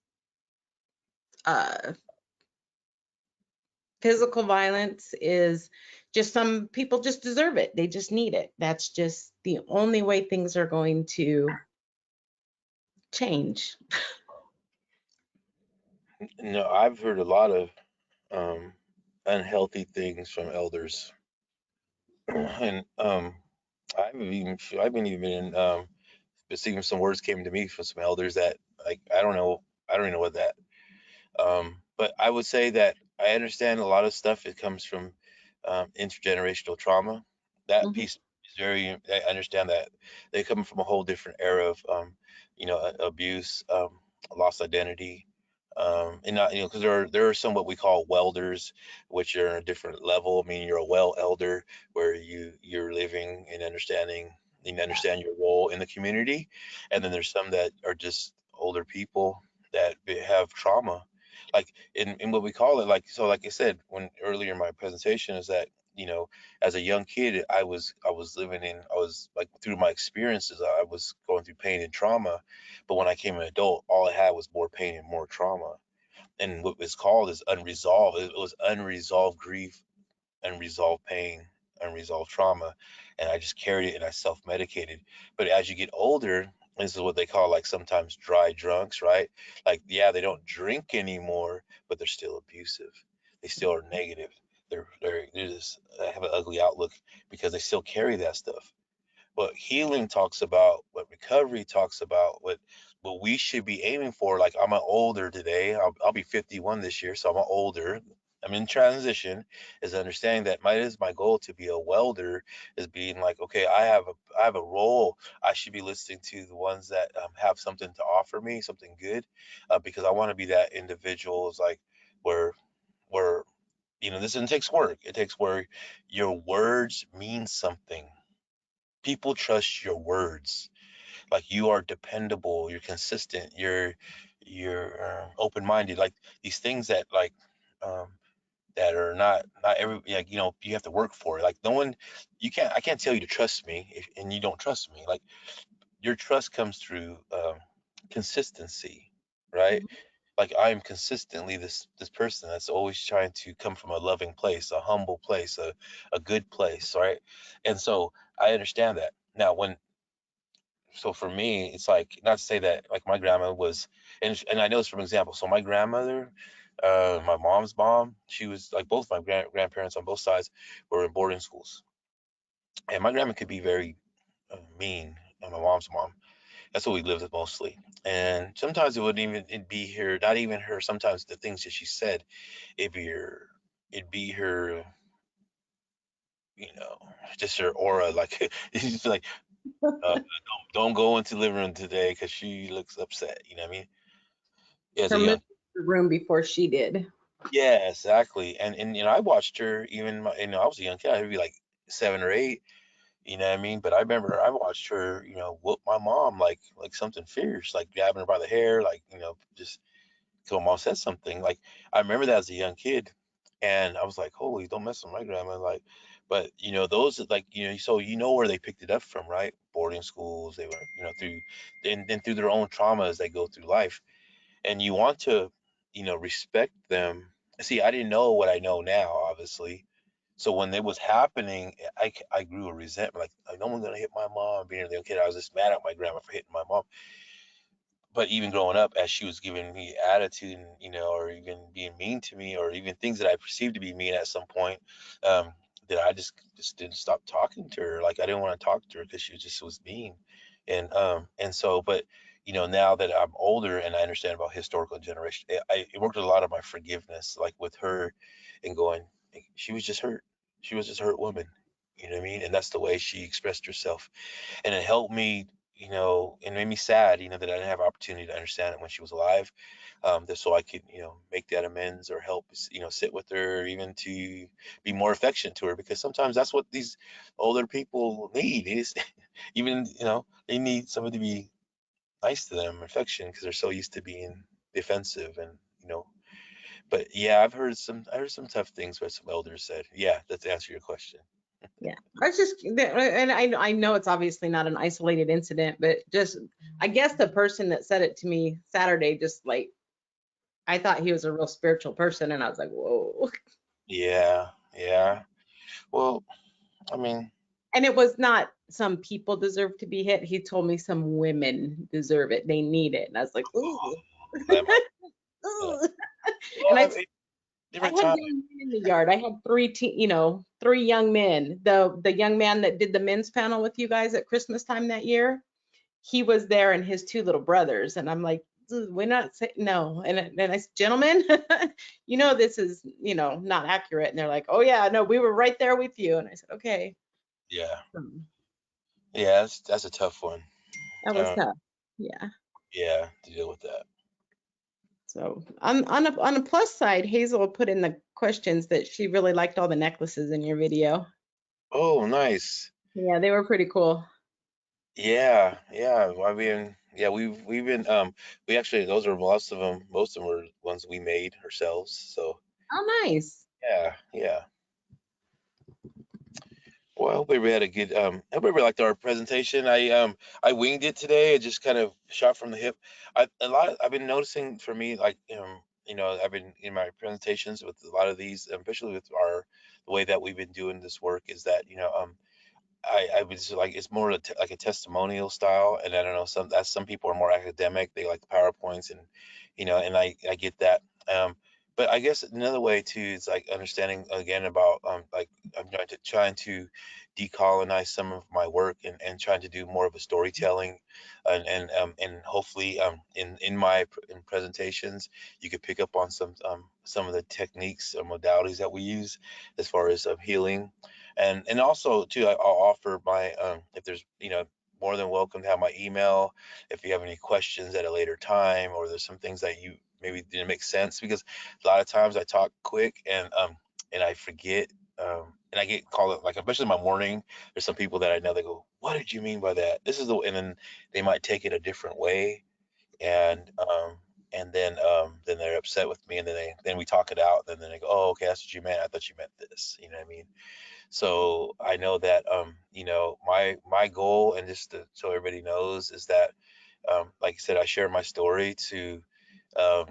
physical violence is just, some people just deserve it. They just need it. That's just the only way things are going to change. No, I've heard a lot of unhealthy things from elders, and I've been even receiving some words came to me from some elders that, like, I don't even know what that. But I would say that I understand a lot of stuff. It comes from intergenerational trauma. That Mhm. piece is I understand that they come from a whole different era of, abuse, lost identity, and not, because there are some what we call welders, which are in a different level. I mean, you're a well elder where you're living and understanding. You understand your role in the community, and then there's some that are just older people that have trauma, like in what we call it, like, so like I said when earlier in my presentation, is that, as a young kid, I was like, through my experiences, I was going through pain and trauma, but when I became an adult, all I had was more pain and more trauma. And what was called is unresolved. It was unresolved grief, unresolved pain, unresolved trauma, and I just carried it and I self-medicated. But as you get older, this is what they call, like, sometimes dry drunks, right? Like, yeah, they don't drink anymore, but they're still abusive. They still are negative. They're just have an ugly outlook because they still carry that stuff. What healing talks about, what recovery talks about, what we should be aiming for. Like, I'm an older today. I'll be 51 this year, so I'm an older. I'm in transition. Is understanding that my goal to be a welder is being like, okay, I have a role. I should be listening to the ones that have something to offer me, something good, because I want to be that individual. Is like where this, and it takes work. It takes work. Your words mean something. People trust your words. Like, you are dependable, you're consistent, you're open-minded, like these things that, like, um that are not every, like, you know, you have to work for it. Like no one, I can't tell you to trust me and you don't trust me. Like your trust comes through consistency, right? Mhm. Like I am consistently this person that's always trying to come from a loving place, a humble place, a good place, right? And so I understand that. Now when so for me, it's like, not to say that like my grandma was, and I know this from example. So my grandmother, my mom's mom, she was like, both my grandparents on both sides were in boarding schools, and my grandma could be very mean, and my mom's mom. That's what we lived with mostly. And sometimes it wouldn't even it'd be her, not even her. Sometimes the things that she said, it'd be her, you know, just her aura. Like she's like, don't go into the living room today because she looks upset. You know what I mean? As Her a moved young. to the room before she did. Yeah, exactly. And you know, I watched her even you know, I was a young kid. I'd be like 7 or 8, you know what I mean? But I remember I watched her, you know, whoop my mom like something fierce, like grabbing her by the hair, like, you know, just till my mom said something. Like I remember that as a young kid. And I was like, holy, don't mess with my grandma. Like, but you know, those like, you know, so you know where they picked it up from, right? Boarding schools, they were, you know, through and then through their own trauma as they go through life. And you want to, you know, respect them. See, I didn't know what I know now, obviously. So when it was happening, I grew a resentment. Like no one's gonna hit my mom. Being a little kid, I was just mad at my grandma for hitting my mom. But even growing up, as she was giving me attitude, and you know, or even being mean to me, or even things that I perceived to be mean at some point, um, that I just didn't stop talking to her. Like I didn't want to talk to her because she just was mean, and so, but you know, now that I'm older and I understand about historical generation, it worked a lot on my forgiveness, like with her, and going, she was just hurt. She was just a hurt woman. You know what I mean? And that's the way she expressed herself, and it helped me, you know, it made me sad, you know, that I didn't have opportunity to understand it when she was alive, that so I could, you know, make that amends or help, you know, sit with her, even to be more affectionate to her, because sometimes that's what these older people need is even, you know, they need somebody to be nice to them, affection, because they're so used to being defensive and, you know, but yeah, I heard some tough things what some elders said. Yeah, that's to answer your question. Yeah. I was just, and I know it's obviously not an isolated incident, but just, I guess the person that said it to me Saturday, just like, I thought he was a real spiritual person. And I was like, whoa. Yeah, yeah. Well, I mean, And it was not some people deserve to be hit. He told me some women deserve it. They need it. And I was like, ooh. that might, yeah. Ooh. And Well, I different had time. young men in the yard. I had three young men. The young man that did the men's panel with you guys at Christmas time that year, he was there and his two little brothers. And I'm like, we're not saying no. And I said, gentlemen, you know, this is, you know, not accurate. And they're like, oh yeah, no, we were right there with you. And I said, okay. Yeah, Um, yeah, that's a tough one. That was Uh, tough. Yeah. yeah, to deal with that. So on a plus side, Hazel put in the questions that she really liked all the necklaces in your video. Oh, nice. Yeah, they were pretty cool. Yeah, yeah. Well, I mean, yeah, we've been we actually, those are most of them were ones we made ourselves. So Oh, nice. yeah, yeah. Well, I hope everybody had a good I hope everybody liked our presentation. I winged it today. I just kind of shot from the hip. I've been noticing for me, like, you know, I've been in my presentations with a lot of these, especially with the way that we've been doing this work, is that, you know, I was like, it's more like a testimonial style, and I don't know, some people are more academic. They like the PowerPoints, and you know, and I get that. Um, but I guess another way too is like understanding again about like I'm trying to decolonize some of my work, and trying to do more of a storytelling, and hopefully in my in presentations you could pick up on some of the techniques or modalities that we use as far as healing, and also too, I'll offer my if there's, you know, more than welcome to have my email if you have any questions at a later time, or there's some things that you maybe didn't make sense, because a lot of times I talk quick and I forget, and I get called like, especially in my morning, there's some people that I know, they go, what did you mean by that? This is the, and then they might take it a different way, and then they're upset with me, and then we talk it out, and then they go, oh, okay, that's what you meant. I thought you meant this. You know what I mean? So I know that you know, my goal, and just so everybody knows, is that like I said, I share my story um,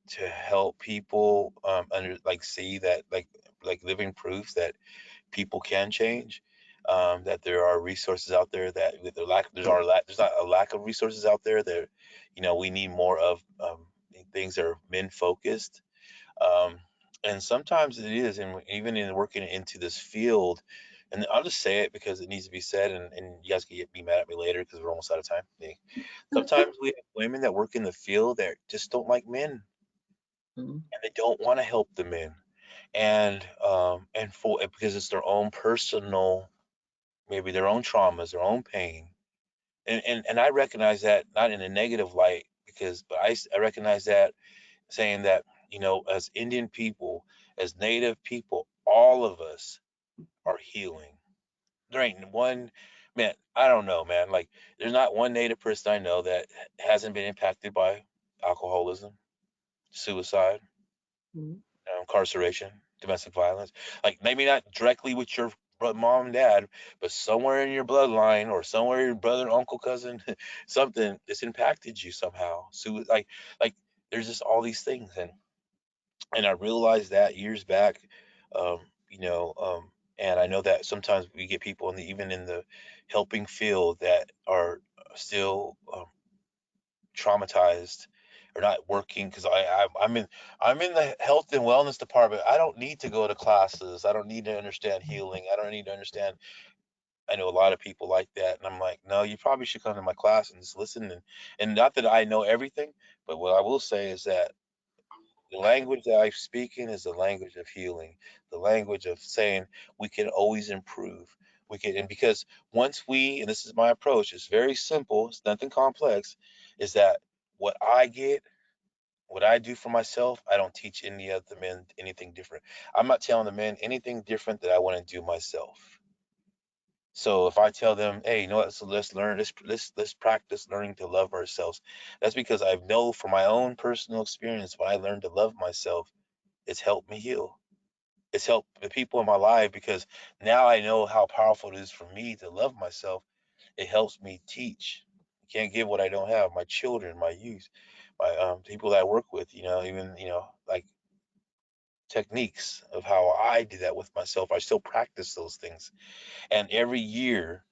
to help people see that like living proof that people can change. That there are resources out there, that with the there's not a lack of resources out there. That, you know, we need more of things that are men focused. Um, and sometimes it is, and even in working into this field, and I'll just say it because it needs to be said, and you guys can be mad at me later because we're almost out of time. Sometimes we have women that work in the field that just don't like men, Mhm. and they don't want to help the men, and for because it's their own personal, maybe their own traumas, their own pain, and I recognize that not in a negative light, but I recognize that, saying that, you know, as Indian people, as Native people, all of us are healing. There ain't one, man, I don't know, man. Like, there's not one Native person I know that hasn't been impacted by alcoholism, suicide, Mhm. incarceration, domestic violence. Like, maybe not directly with your mom and dad, but somewhere in your bloodline, or somewhere your brother, uncle, cousin, something that's impacted you somehow. So like there's just all these things, and I realized that years back, um, you know, and I know that sometimes we get people even in the helping field that are still traumatized or not working, because I'm in the health and wellness department. I don't need to go to classes. I don't need to understand healing. I don't need to understand. I know a lot of people like that, and I'm like, no, you probably should come to my class and just listen. And not that I know everything, but what I will say is that the language that I'm speaking is the language of healing, the language of saying we can always improve. We can, and because once and this is my approach, it's very simple, it's nothing complex, is that what I get, what I do for myself, I don't teach any other men anything different. I'm not telling the men anything different that I want to do myself. So if I tell them, hey, you know what, so let's learn, let's practice learning to love ourselves. That's because I know from my own personal experience, when I learned to love myself, it's helped me heal. It's helped the people in my life, because now I know how powerful it is for me to love myself. It helps me teach. I can't give what I don't have. My children, my youth, my people that I work with, you know, even, you know, like techniques of how I do that with myself. I still practice those things. And every year,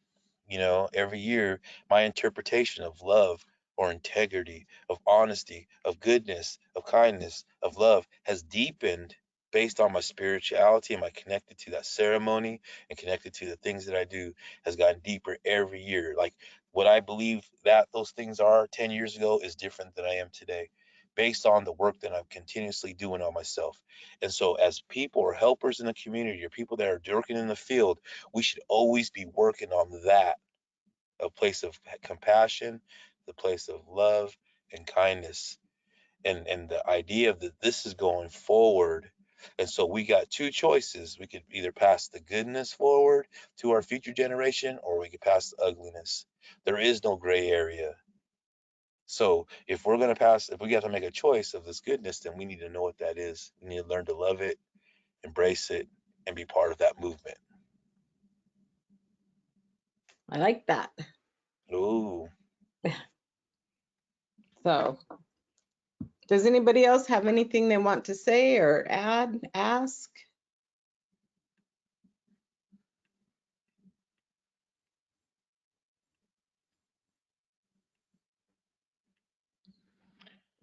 you know, every year, my interpretation of love, or integrity, of honesty, of goodness, of kindness, of love has deepened based on my spirituality, and my connected to that ceremony and connected to the things that I do, has gotten deeper every year. Like, what I believe that those things are 10 years ago is different than I am today, based on the work that I'm continuously doing on myself. And so, as people or helpers in the community, or people that are working in the field, we should always be working on that, a place of compassion, the place of love and kindness, and the idea of that this is going forward. And so we got two choices: we could either pass the goodness forward to our future generation, or we could pass the ugliness. There is no gray area. So if we're going to pass, if we got to make a choice of this goodness, then we need to know what that is. We need to learn to love it, embrace it, and be part of that movement. I like that. Ooh. So, does anybody else have anything they want to say or add, ask?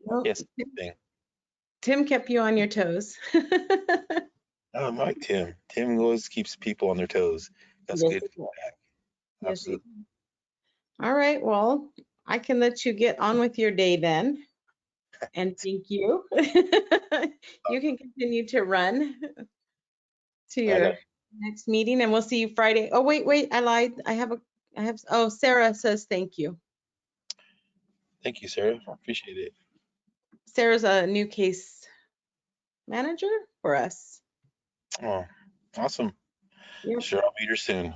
Nope. Yes. Thing. Tim kept you on your toes. I like Tim. Tim always keeps people on their toes. That's Yes, good he did. feedback. Yes, he Absolutely. did. All right, well, I can let you get on with your day then. And thank you. You can continue to run to I know. your next meeting, and we'll see you Friday. Oh, wait, I lied. Oh, Sarah says thank you. Thank you, Sarah. Appreciate it. Sarah's a new case manager for us. Oh, awesome. Yep. Sure, I'll meet her soon.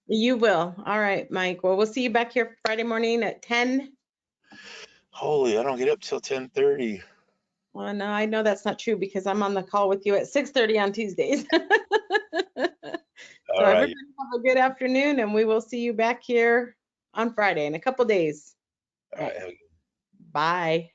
You will. All right, Mike. Well, we'll see you back here Friday morning at 10. Holy, I don't get up till 10:30. Well, no, I know that's not true because I'm on the call with you at 6:30 on Tuesdays. So All right. everybody have a good afternoon, and we will see you back here on Friday in a couple days. All right. Have a good Bye.